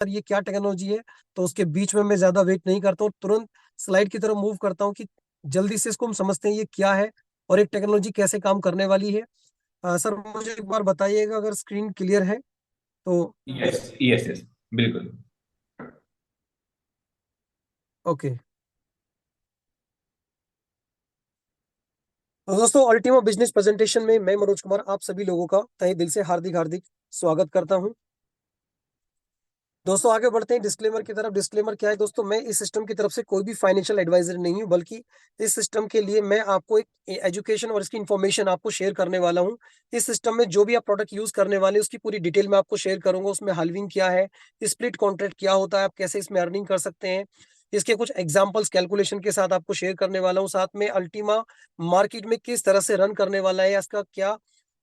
ये क्या टेक्नोलॉजी है, तो उसके बीच में मैं ज्यादा वेट नहीं करता हूँ, तुरंत स्लाइड की तरफ मूव करता हूँ कि जल्दी से इसको हम समझते हैं ये क्या है और एक टेक्नोलॉजी कैसे काम करने वाली है। सर मुझे एक बार बताइएगा अगर स्क्रीन क्लियर है तो। यस यस यस, बिल्कुल। ओके। तो दोस्तों अल्टीमा बिजनेस प्रेजेंटेशन में मैं मनोज कुमार आप सभी लोगों का तहे दिल से हार्दिक हार्दिक स्वागत करता हूं। दोस्तों आगे बढ़ते हैं डिस्क्लेमर की तरफ। डिस्क्लेमर क्या है दोस्तों, मैं इस सिस्टम की तरफ से कोई भी फाइनेंशियल एडवाइजर नहीं हूं, बल्कि इस सिस्टम के लिए मैं आपको एक एजुकेशन और इसकी इन्फॉर्मेशन आपको शेयर करने वाला हूं। इस सिस्टम में जो भी आप प्रोडक्ट यूज करने वाले हैं उसकी पूरी डिटेल में आपको शेयर करूंगा। उसमें हाल्विंग क्या है, स्प्लिट कॉन्ट्रैक्ट क्या होता है, आप कैसे इसमें अर्निंग कर सकते हैं, इसके कुछ एग्जाम्पल्स कैलकुलेशन के साथ आपको शेयर करने वाला हूँ। साथ में अल्टीमा मार्केट में किस तरह से रन करने वाला है, इसका क्या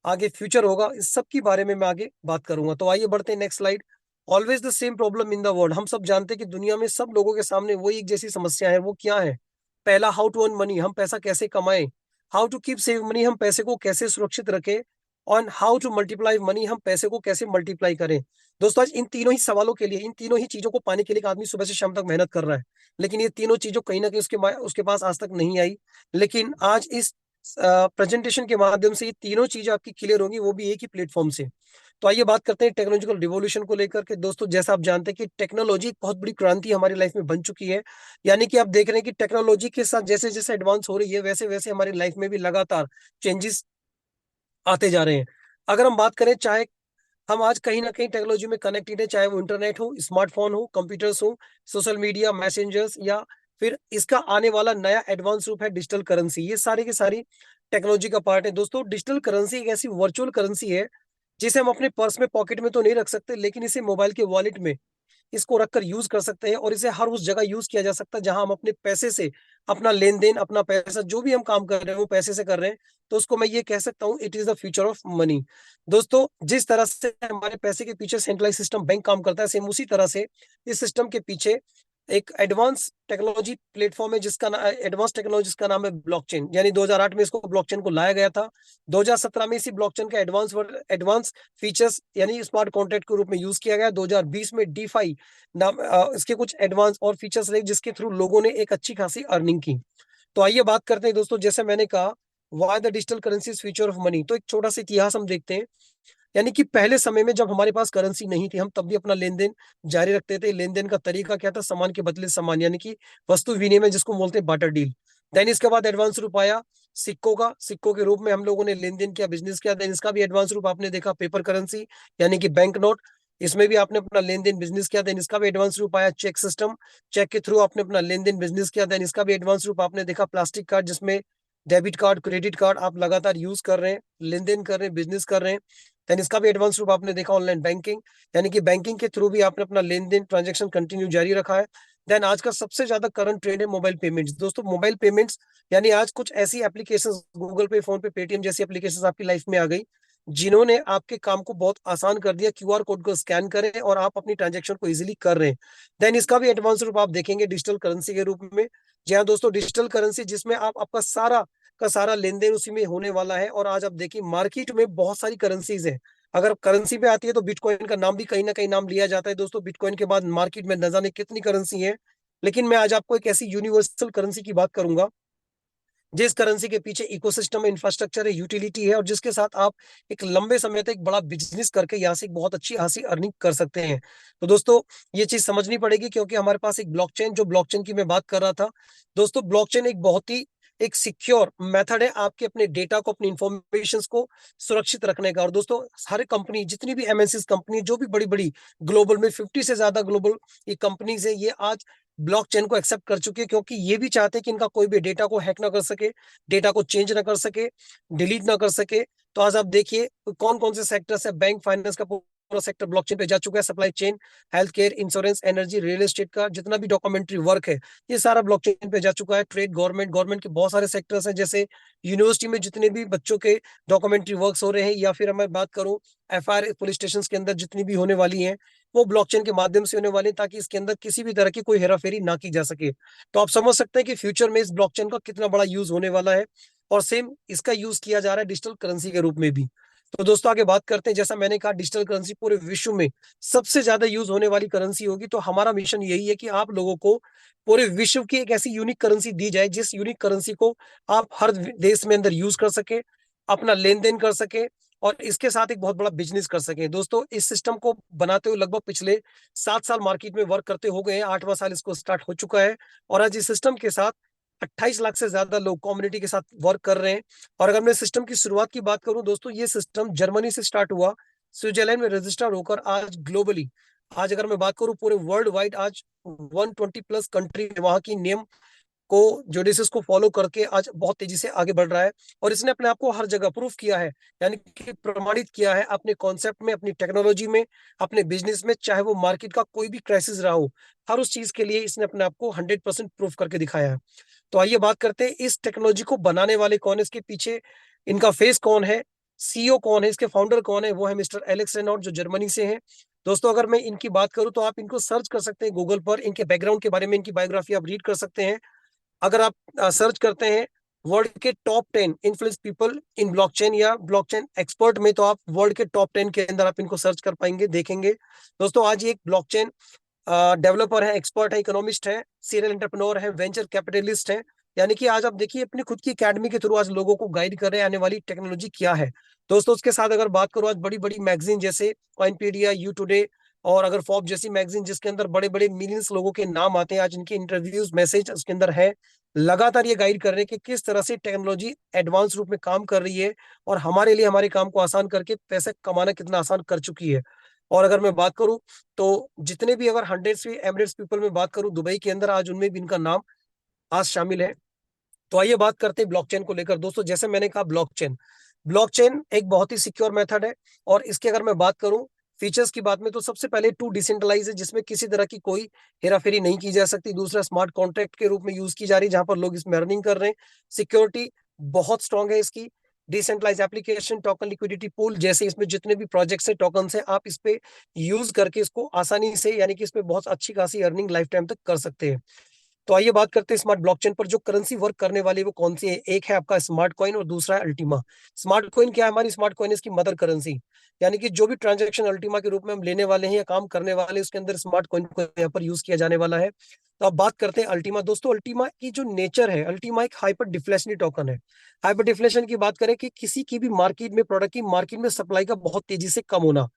आगे फ्यूचर होगा, इस सब के बारे में मैं आगे बात करूंगा। तो आइए बढ़ते हैं next slide. Always the same problem in the world. हम सब जानते हैं कि दुनिया में सब लोगों के सामने वही एक जैसी समस्या है। वो क्या है? पहला, हाउ टू अर्न मनी, हम पैसा कैसे कमाएं। How to keep save money, हम पैसे को कैसे सुरक्षित रखें। और हाउ टू मल्टीप्लाई मनी, हम पैसे को कैसे मल्टीप्लाई करें। दोस्तों आज इन तीनों ही सवालों के लिए, इन तीनों ही चीजों को पाने के लिए एक आदमी सुबह से शाम तक मेहनत कर रहा है, लेकिन ये तीनों चीजों कहीं ना कहीं उसके पास आज तक नहीं आई। लेकिन आज इस प्रेजेंटेशन के माध्यम से ये तीनों चीजें आपकी क्लियर होंगी, वो भी एक ही प्लेटफॉर्म से। तो आइए बात करते हैं टेक्नोलॉजिकल रिवॉल्यूशन को लेकर के। दोस्तों जैसा आप जानते हैं कि टेक्नोलॉजी एक बहुत बड़ी क्रांति हमारी लाइफ में बन चुकी है। यानी कि आप देख रहे हैं कि टेक्नोलॉजी के साथ जैसे जैसे एडवांस हो रही है, वैसे वैसे हमारी लाइफ में भी लगातार चेंजेस आते जा रहे हैं। अगर हम बात करें, चाहे हम आज कहीं ना कहीं टेक्नोलॉजी में कनेक्टेड है, चाहे वो इंटरनेट हो, स्मार्टफोन हो, कंप्यूटर्स हो, सोशल मीडिया, मैसेंजर्स, या फिर इसका आने वाला नया एडवांस रूप है डिजिटल करेंसी, ये सारी की सारी टेक्नोलॉजी का पार्ट है। दोस्तों डिजिटल करेंसी एक ऐसी वर्चुअल करेंसी है जिसे हम अपने पर्स में, पॉकेट में तो नहीं रख सकते, लेकिन इसे मोबाइल के वॉलेट में इसको रखकर यूज कर सकते हैं। और इसे हर उस जगह यूज किया जा सकता है जहां हम अपने पैसे से अपना लेन देन, अपना पैसा, जो भी हम काम कर रहे हैं वो पैसे से कर रहे हैं। तो उसको मैं ये कह सकता हूँ, it is the future of money. दोस्तों जिस तरह से हमारे पैसे के पीछे सेंट्रलाइज सिस्टम बैंक काम करता है, सेम उसी तरह से इस सिस्टम के पीछे एक एडवांस टेक्नोलॉजी प्लेटफॉर्म है जिसका एडवांस टेक्नोलॉजी जिसका नाम है ब्लॉकचेन। यानी 2008 में इसको ब्लॉकचेन को लाया गया था। 2017 में इसी ब्लॉकचेन का एडवांस फीचर्स यानी स्मार्ट कॉन्ट्रैक्ट के रूप में यूज किया गया। 2020 में डीफाई नाम इसके कुछ एडवांस और फीचर्स रहे जिसके थ्रू लोगों ने एक अच्छी खासी अर्निंग की। तो आइए बात करते हैं दोस्तों, जैसे मैंने कहा, why the digital currency is future of money. तो एक छोटा सा इतिहास हम देखते हैं। यानी कि पहले समय में जब हमारे पास करेंसी नहीं थी, हम तब भी अपना लेन देन जारी रखते थे। लेन देन का तरीका क्या था? सामान के बदले सामान, यानी कि वस्तु विनिमय, जिसको बोलते हैं बाटर डील। देन इसके बाद एडवांस रूप आया सिक्कों का। सिक्कों के रूप में हम लोगों ने लेन देन किया, बिजनेस किया। देन इसका भी एडवांस रूप आपने देखा, पेपर करेंसी, यानी कि बैंक नोट। इसमें भी आपने अपना लेन देन बिजनेस किया। देन इसका भी एडवांस रूप आया चेक सिस्टम। चेक के थ्रू आपने अपना लेन देन बिजनेस किया। देन इसका भी एडवांस रूप आपने देखा प्लास्टिक कार्ड, जिसमें डेबिट कार्ड, क्रेडिट कार्ड आप लगातार यूज कर रहे हैं, लेन देन कर रहे हैं, बिजनेस कर रहे हैं। देन इसका भी एडवांस रूप आपने देखा ऑनलाइन बैंकिंग, यानी कि बैंकिंग के थ्रू भी आपने अपना लेन देन ट्रांजेक्शन कंटिन्यू जारी रखा है। देन आज का सबसे ज्यादा करंट ट्रेंड है मोबाइल पेमेंट्स। दोस्तों मोबाइल पेमेंट्स यानी आज कुछ ऐसी एप्लीकेशंस, गूगल पे, फोन पे, पेटीएम जैसी एप्लीकेशंस आपकी लाइफ में आ गई, जिन्होंने आपके काम को बहुत आसान कर दिया। क्यूआर कोड को स्कैन करें और आप अपनी ट्रांजेक्शन को इजीली कर रहे हैं। देन इसका भी एडवांस रूप आप देखेंगे डिजिटल करेंसी के रूप में। जी हाँ दोस्तों, डिजिटल करेंसी जिसमें आप आपका सारा का सारा लेन देन उसी में होने वाला है। और आज आप देखिए मार्केट में बहुत सारी करेंसीज है। अगर करेंसी पे आती है तो बिटकॉइन का नाम भी कहीं ना कहीं नाम लिया जाता है। दोस्तों बिटकॉइन के बाद मार्केट में न जाने कितनी करेंसी है, लेकिन मैं आज आपको एक ऐसी यूनिवर्सल करेंसी की बात करूंगा जिस करेंसी के पीछे इकोसिस्टम है, इंफ्रास्ट्रक्चर है, यूटिलिटी है, और जिसके साथ आप एक लंबे समय तक एक बड़ा बिजनेस करके यहाँ से एक बहुत अच्छी खासी अर्निंग कर सकते हैं। तो दोस्तों ये चीज समझनी पड़ेगी, क्योंकि हमारे पास एक ब्लॉकचेन, जो ब्लॉकचेन की मैं बात कर रहा था, दोस्तों ब्लॉकचेन एक बहुत ही एक सिक्योर मेथड है आपके अपने डेटा को, अपनी इंफॉर्मेशन को सुरक्षित रखने का। और दोस्तों हर कंपनी, जितनी भी एमएनसी कंपनी, जो भी बड़ी बड़ी ग्लोबल में 50 से ज्यादा ग्लोबल ये कंपनीज है, ये आज ब्लॉकचेन को एक्सेप्ट कर चुके हैं, क्योंकि ये भी चाहते हैं कि इनका कोई भी डेटा को हैक ना कर सके, डेटा को चेंज ना कर सके, डिलीट ना कर सके। तो आज आप देखिए कौन कौन से सेक्टर्स है, बैंक, फाइनेंस का पूरा सेक्टर ब्लॉकचेन पे जा चुका है। Supply chain, health care, insurance, energy, real estate का जितना भी डॉक्यूमेंट्री वर्क है, ये सारा ब्लॉकचेन पे जा चुका है। ट्रेड, गवर्नमेंट, गवर्नमेंट के बहुत सारे सेक्टर्स हैं, जैसे यूनिवर्सिटी में जितने भी बच्चों के डॉक्यूमेंट्री वर्क्स हो रहे हैं, या फिर मैं बात करूं एफआईआर पुलिस स्टेशन के अंदर जितनी भी होने वाली हैं, वो ब्लॉकचेन के माध्यम से होने वाली है, ताकि इसके अंदर किसी भी तरह की कोई हेराफेरी ना की जा सके। तो आप समझ सकते हैं कि फ्यूचर में इस ब्लॉकचेन का कितना बड़ा यूज होने वाला है। और सेम इसका यूज किया जा रहा है डिजिटल करेंसी के रूप में भी। तो दोस्तों आगे बात करते हैं, जैसा मैंने कहा डिजिटल करेंसी पूरे विश्व में सबसे ज्यादा यूज होने वाली करेंसी होगी। तो हमारा मिशन यही है कि आप लोगों को पूरे विश्व की एक ऐसी यूनिक करेंसी दी जाए, जिस यूनिक करेंसी को आप हर देश में अंदर यूज कर सके, अपना लेन देन कर सके, और इसके साथ एक बहुत बड़ा बिजनेस कर सके। दोस्तों इस सिस्टम को बनाते हुए लगभग पिछले 7 साल मार्केट में वर्क करते हो गए हैं, 8वां साल इसको स्टार्ट हो चुका है। और आज इस सिस्टम के साथ 28 लाख से ज्यादा लोग कम्युनिटी के साथ वर्क कर रहे हैं। और अगर मैं सिस्टम की शुरुआत की बात करूं दोस्तों, ये सिस्टम जर्मनी से स्टार्ट हुआ, स्विट्जरलैंड में रजिस्टर होकर आज ग्लोबली, आज अगर मैं बात करूं पूरे वर्ल्ड वाइड, आज 120 प्लस कंट्री वहां की नियम को, जुडिसेस को फॉलो करके आज बहुत तेजी से आगे बढ़ रहा है। और इसने अपने आप को हर जगह प्रूफ किया है, यानी कि प्रमाणित किया है अपने कॉन्सेप्ट में, अपनी टेक्नोलॉजी में, अपने बिजनेस में, चाहे वो मार्केट का कोई भी क्राइसिस रहा हो, हर उस चीज के लिए इसने अपने आप को 100% प्रूफ करके दिखाया है। तो आइए बात करते हैं इस टेक्नोलॉजी को बनाने वाले कौन है, इसके पीछे इनका फेस कौन है, सीईओ कौन है, इसके फाउंडर कौन है। वो है मिस्टर एलेक्स रेनॉल्ड, जो जर्मनी से हैं। दोस्तों अगर मैं इनकी बात करूं तो आप इनको सर्च कर सकते हैं गूगल पर, इनके बैकग्राउंड के बारे में, इनकी बायोग्राफी आप रीड कर सकते हैं। अगर आप सर्च करते हैं वर्ल्ड के top 10 influence people in blockchain या ब्लॉकचेन एक्सपर्ट में, तो आप वर्ल्ड के टॉप 10 के अंदर आप इनको सर्च कर पाएंगे, देखेंगे। दोस्तों आज ये एक ब्लॉकचेन डेवलपर है, एक्सपर्ट है, इकोनॉमिस्ट है, सीरियल एंटरप्रेन्योर है, वेंचर कैपिटलिस्ट है। यानी कि आज आप देखिए अपनी खुद की एकेडमी के थ्रू आज लोगों को गाइड कर रहे हैं आने वाली टेक्नोलॉजी क्या है। दोस्तों उसके साथ अगर बात करूं, आज बड़ी बड़ी मैगजीन जैसे कॉइनपीडिया, यू टुडे, और अगर फॉर्ब जैसी मैगजीन जिसके अंदर बड़े बड़े मिलियंस लोगों के नाम आते हैं, आज इनके इंटरव्यूज मैसेज उसके अंदर है, लगातार ये गाइड कर रहे हैं कि किस तरह से टेक्नोलॉजी एडवांस रूप में काम कर रही है, और हमारे लिए हमारे काम को आसान करके पैसे कमाना कितना आसान कर चुकी है। और अगर मैं बात करूं तो जितने भी, अगर 100 एमिरेट्स पीपल में बात करूं दुबई के अंदर, आज उनमें भी इनका नाम आज शामिल है। तो आइए बात करते हैं ब्लॉकचेन को लेकर। दोस्तों जैसे मैंने कहा, ब्लॉकचेन ब्लॉकचेन एक बहुत ही सिक्योर मेथड है। और इसके अगर मैं बात करूं फीचर्स की बात में, तो सबसे पहले टू डिसेंट्रलाइज है, जिसमें किसी तरह की कोई हेराफेरी नहीं की जा सकती। दूसरा स्मार्ट कॉन्ट्रैक्ट के रूप में यूज की जा रही है, जहां पर लोग इसमें अर्निंग कर रहे हैं। सिक्योरिटी बहुत स्ट्रांग है इसकी। Decentralise application, token liquidity pool, जैसे इसमें जितने भी प्रोजेक्ट्स है, टोकन है, आप इस पे यूज करके इसको आसानी से, यानी कि इसमें बहुत अच्छी खासी अर्निंग लाइफ टाइम तक कर सकते हैं। तो आइए बात करते हैं स्मार्ट ब्लॉकचेन पर जो करेंसी वर्क करने वाली है वो कौन सी है। एक है आपका स्मार्ट कॉइन और दूसरा है अल्टीमा। स्मार्ट कॉइन क्या है? हमारी स्मार्ट कॉइन इसकी मदर करेंसी, यानी कि जो भी ट्रांजैक्शन अल्टीमा के रूप में हम लेने वाले हैं या काम करने वाले हैं, उसके अंदर स्मार्ट कॉइन को यहाँ पर यूज किया जाने वाला है। तो अब बात करते हैं अल्टीमा। दोस्तों अल्टीमा की जो नेचर है, अल्टीमा एक हाइपर डिफ्लेशनरी टोकन है। हाइपर डिफ्लेशन की बात करें कि किसी की भी मार्केट में, प्रोडक्ट की मार्केट में सप्लाई का बहुत तेजी से कम होना।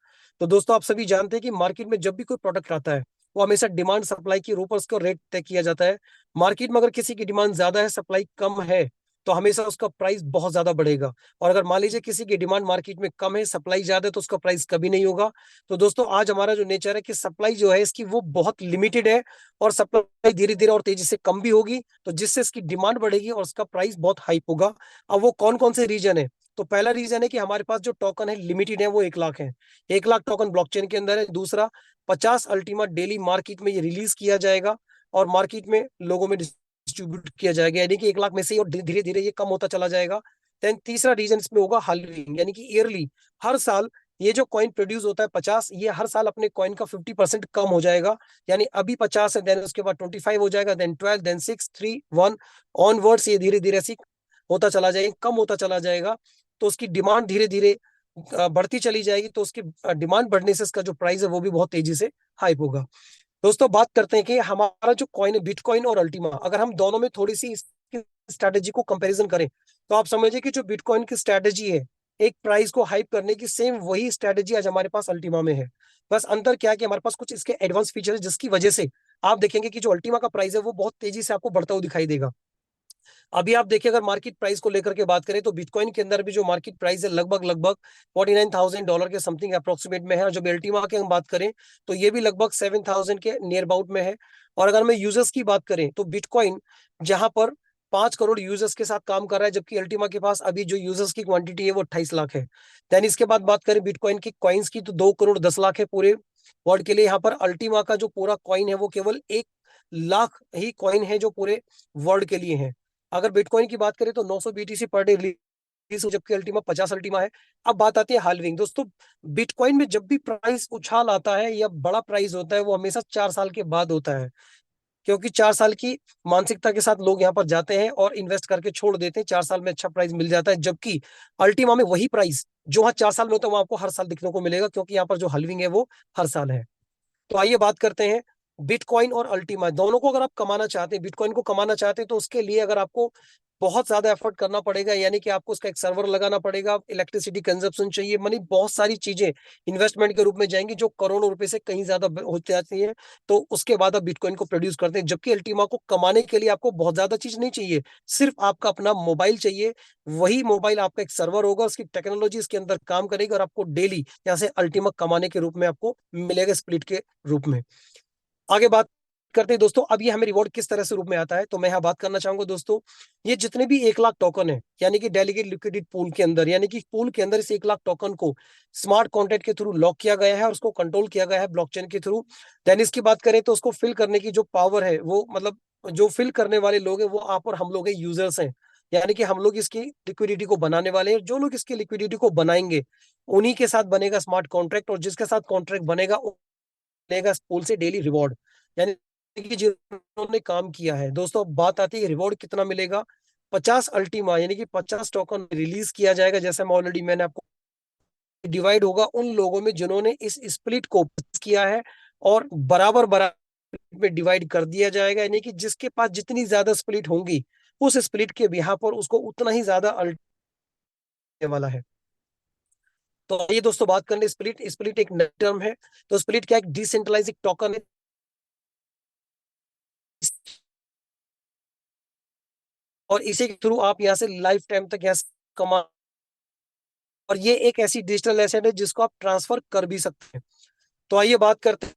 तो दोस्तों आप सभी जानते हैं कि मार्केट में जब भी कोई प्रोडक्ट आता है, वो हमेशा डिमांड सप्लाई के ऊपर उसका रेट तय किया जाता है। मार्केट में अगर किसी की डिमांड ज्यादा है, सप्लाई कम है, तो हमेशा उसका प्राइस बहुत ज्यादा बढ़ेगा। और अगर मान लीजिए किसी की डिमांड मार्केट में कम है, सप्लाई ज्यादा है, तो उसका प्राइस कभी नहीं होगा। तो दोस्तों आज हमारा जो नेचर है कि सप्लाई जो है इसकी वो बहुत लिमिटेड है, और सप्लाई धीरे धीरे और तेजी से कम भी होगी, तो जिससे इसकी डिमांड बढ़ेगी और उसका प्राइस बहुत हाइप होगा। अब वो कौन कौन से रीजन है? तो पहला रीजन है कि हमारे पास जो टोकन है लिमिटेड है, वो 1 लाख है। 1 लाख टोकन ब्लॉकचेन के अंदर है। दूसरा, 50 अल्टीमा डेली मार्केट में ये रिलीज किया जाएगा और मार्केट में लोगों में डिस्ट्रीब्यूट किया जाएगा, यानी कि 1 लाख में से ही, और धीरे धीरे ये कम होता चला जाएगा। देन तीसरा रीजन इसमें होगा हाल्विंग, यानी कि ईयरली, हर साल ये जो कॉइन प्रोड्यूस होता है 50, ये हर साल अपने कॉइन का 50% कम हो जाएगा। यानी अभी 50 है, देन उसके बाद 25 हो जाएगा, देन 12, देन 6, 3, 1 ऑनवर्ड्स, ये धीरे धीरे ऐसी होता चला जाएगा, कम होता चला जाएगा। तो उसकी डिमांड धीरे धीरे बढ़ती चली जाएगी, तो उसकी डिमांड बढ़ने से इसका जो प्राइस है वो भी बहुत तेजी से हाइप होगा। दोस्तों बात करते हैं कि हमारा जो कॉइन है बिटकॉइन और अल्टीमा, अगर हम दोनों में थोड़ी सी इसकी स्ट्रैटेजी को कंपैरिजन करें, तो आप समझिए कि जो बिटकॉइन की स्ट्रैटेजी है एक प्राइस को हाइप करने की, सेम वही स्ट्रैटेजी आज हमारे पास अल्टीमा में है। बस अंतर क्या है कि हमारे पास कुछ इसके एडवांस फीचर है, जिसकी वजह से आप देखेंगे कि जो अल्टीमा का प्राइस है वो बहुत तेजी से आपको बढ़ता हुआ दिखाई देगा। अभी आप देखिए, अगर मार्केट प्राइस को लेकर के बात करें, तो बिटकॉइन के अंदर भी जो मार्केट प्राइस है लगभग लगभग $49,000 के समथिंग अप्रोक्सीमेट में है। और जब एल्टीमा की हम बात करें तो ये भी लगभग 7,000 के नियर अबाउट में है। और अगर मैं यूजर्स की बात करें तो बिटकॉइन जहां पर 5 करोड़ यूजर्स के साथ काम कर रहा है, जबकि अल्टीमा के पास अभी जो यूजर्स की क्वांटिटी है वो 28 लाख है। देन इसके बाद बात करें बिटकॉइन की कॉइन्स की, तो 2 करोड़ 10 लाख है पूरे वर्ल्ड के लिए। यहाँ पर अल्टीमा का जो पूरा कॉइन है वो केवल 1 लाख ही कॉइन है जो पूरे वर्ल्ड के लिए है। अगर बिटकॉइन की बात करें तो 900 बीटीसी पर डे रिलीज हो, जबकि अल्टीमा 50 अल्टीमा है। अब बात आती है हाल्विंग। दोस्तों बिटकॉइन में जब भी प्राइस उछाल आता है या बड़ा प्राइस होता है, वो हमेशा 4 साल के बाद होता है। क्योंकि 4 साल की मानसिकता के साथ लोग यहाँ पर जाते हैं और इन्वेस्ट करके छोड़ देते हैं। 4 साल में अच्छा प्राइस मिल जाता है, जबकि अल्टीमा में वही प्राइस जो वहाँ 4 साल में होता है वो आपको हर साल दिखने को मिलेगा, क्योंकि यहाँ पर जो हल्विंग है वो हर साल है। तो आइए बात करते हैं बिटकॉइन और अल्टीमा दोनों को। अगर आप कमाना चाहते हैं, बिटकॉइन को कमाना चाहते हैं, तो उसके लिए अगर आपको बहुत ज्यादा एफर्ट करना पड़ेगा, यानी कि आपको उसका एक सर्वर लगाना पड़ेगा, इलेक्ट्रिसिटी कंजप्शन चाहिए, मनी बहुत सारी चीजें इन्वेस्टमेंट के रूप में जाएंगी जो करोड़ों रुपए से कहीं ज्यादा हो जाती है। तो उसके बाद आप बिटकॉइन को प्रोड्यूस करते हैं, जबकि अल्टीमा को कमाने के लिए आपको बहुत ज्यादा चीज नहीं चाहिए, सिर्फ आपका अपना मोबाइल चाहिए। वही मोबाइल आपका एक सर्वर होगा, उसकी टेक्नोलॉजी इसके अंदर काम करेगी और आपको डेली यहाँ से अल्टीमा कमाने के रूप में आपको मिलेगा, स्प्लिट के रूप में। आगे बात करते हैं दोस्तों, अब ये हमें रिवॉर्ड किस तरह से रूप में आता है, तो मैं यहाँ बात करना चाहूंगा दोस्तों। ये जितने भी 1 लाख टोकन है, यानी कि डेलीगेट लिक्विडिटी पूल के अंदर, यानी कि पूल के अंदर इस 1 लाख टोकन को स्मार्ट कॉन्ट्रैक्ट के थ्रू लॉक किया गया है और उसको कंट्रोल किया गया है ब्लॉकचेन के थ्रू। देन इसकी बात करें तो उसको फिल करने की जो पावर है वो, मतलब जो फिल करने वाले लोग हैं वो आप और हम लोग हैं, यूजर्स हैं। यानी कि हम लोग इसकी लिक्विडिटी को बनाने वाले हैं। जो लोग इसकी लिक्विडिटी को बनाएंगे उन्हीं के साथ बनेगा स्मार्ट कॉन्ट्रैक्ट, और जिसके साथ कॉन्ट्रैक्ट बनेगा मिलेगा पूल से डेली रिवॉर्ड, यानी कि जिन्होंने काम किया है। दोस्तों अब बात आती है रिवॉर्ड कितना मिलेगा। 50 अल्टीमा यानी कि 50 टोकन रिलीज किया जाएगा, जैसे मैंने आपको डिवाइड होगा उन लोगों में जिन्होंने इस स्प्लिट को किया है, और बराबर बराबर में डिवाइड कर दिया जाएगा, यानी कि जिसके पास जितनी ज्यादा स्प्लिट होंगी उस स्प्लिट के बिहार पर उसको उतना ही ज्यादा अल्टीमा वाला है। तो ये दोस्तों बात करने स्प्लिट, स्प्लिट एक नई टर्म है। तो स्प्लिट क्या, एक डिसेंट्रलाइज टोकन है और इसी के थ्रू आप यहाँ से लाइफ टाइम तक यहाँ से कमा, और ये एक ऐसी डिजिटल एसेट है जिसको आप ट्रांसफर कर भी सकते हैं। तो आइए बात करते हैं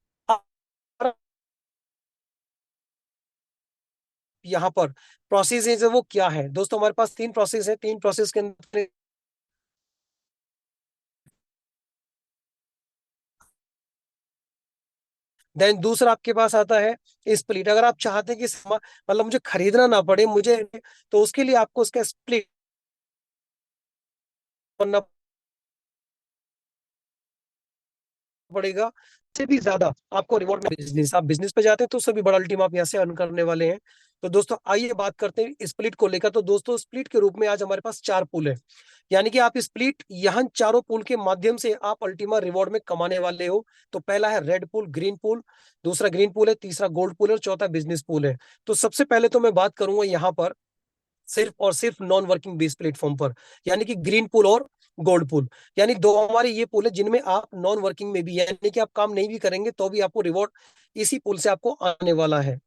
यहाँ पर प्रोसेस है वो क्या है। दोस्तों हमारे पास 3 प्रोसेस है, 3 प्रोसेस के अंदर देन दूसरा आपके पास आता है स्प्लिट। अगर आप चाहते हैं कि मतलब मुझे खरीदना ना पड़े मुझे, तो उसके लिए आपको उसका स्प्लिट करना पड़ेगा, से भी ज्यादा आपको रिवॉर्ड में। बिजनेस, आप बिजनेस पे जाते हैं तो सभी बड़ा टीम आप यहाँ से अर्न करने वाले हैं। तो दोस्तों आइए बात करते हैं स्प्लिट को लेकर। तो दोस्तों स्प्लिट के रूप में आज हमारे पास 4 पूल है, यानी कि आप स्प्लिट यहाँ चारों पूल के माध्यम से आप अल्टीमा रिवॉर्ड में कमाने वाले हो। तो पहला है रेड पूल, ग्रीन पूल, दूसरा ग्रीन पूल है, तीसरा गोल्ड पूल है और चौथा बिजनेस पूल है। तो सबसे पहले तो मैं बात करूंगा यहाँ पर सिर्फ और सिर्फ नॉन वर्किंग बेस प्लेटफॉर्म पर, यानी कि ग्रीन पूल और गोल्ड पूल। यानी दो हमारे ये पूल है जिनमें आप नॉन वर्किंग में भी, यानी कि आप काम नहीं भी करेंगे तो भी आपको रिवॉर्ड इसी पूल से आपको आने वाला है।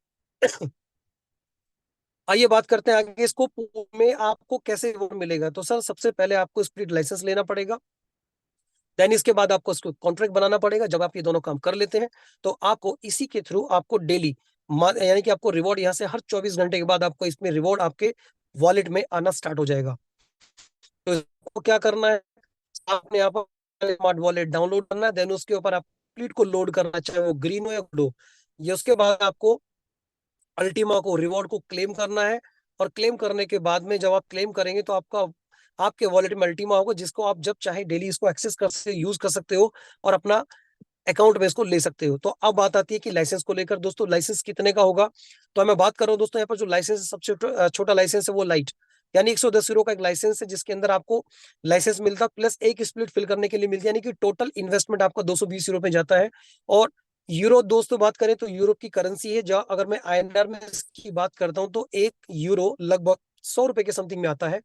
आइए बात करते हैं आगे, इसको पूल में आपको कैसे रिवॉर्ड मिलेगा। तो सर सबसे पहले आपको स्प्लिट लाइसेंस लेना पड़ेगा, देन इसके बाद आपको इसको कॉन्ट्रैक्ट बनाना पड़ेगा। जब आप ये दोनों काम कर लेते हैं तो आपको इसी के थ्रू आपको डेली, यानी कि आपको रिवॉर्ड यहाँ से हर 24 घंटे के बाद आपको इसमें रिवॉर्ड आपके वॉलेट में आना स्टार्ट हो जाएगा। तो इसको क्या करना है, आपने यहाँ पर स्मार्ट वॉलेट डाउनलोड करना है, देन उसके ऊपर आप फ्लीट को लोड करना, चाहे वो ग्रीन हो या ब्लू। ये उसके बाद आपको अल्टीमा को रिवॉर्ड को क्लेम करना है, और क्लेम करने के बाद में जब आप क्लेम करेंगे तो आपका आपके वॉलेट में अल्टीमा होगा, जिसको आप जब चाहे डेली इसको एक्सेस कर सकते, यूज कर सकते हो और अपना अकाउंट में इसको ले सकते हो। तो अब बात आती है कि लाइसेंस को लेकर। दोस्तों लाइसेंस कितने का होगा, तो मैं बात कर रहा हूँ दोस्तों, यहाँ पर जो लाइसेंस है सबसे छोटा लाइसेंस है वो लाइट, यानी 110 यूरो का एक लाइसेंस है, जिसके अंदर आपको लाइसेंस मिलता है प्लस एक स्प्लिट फिल करने के लिए मिलती है, यानी कि टोटल इन्वेस्टमेंट आपका 220 यूरो में जाता है। और यूरो दोस्तों बात करें तो यूरोप की करेंसी है, जहाँ अगर मैं आईएनआर में इसकी बात करता हूँ तो 1 यूरो लगभग 100 रुपए के समथिंग में आता है।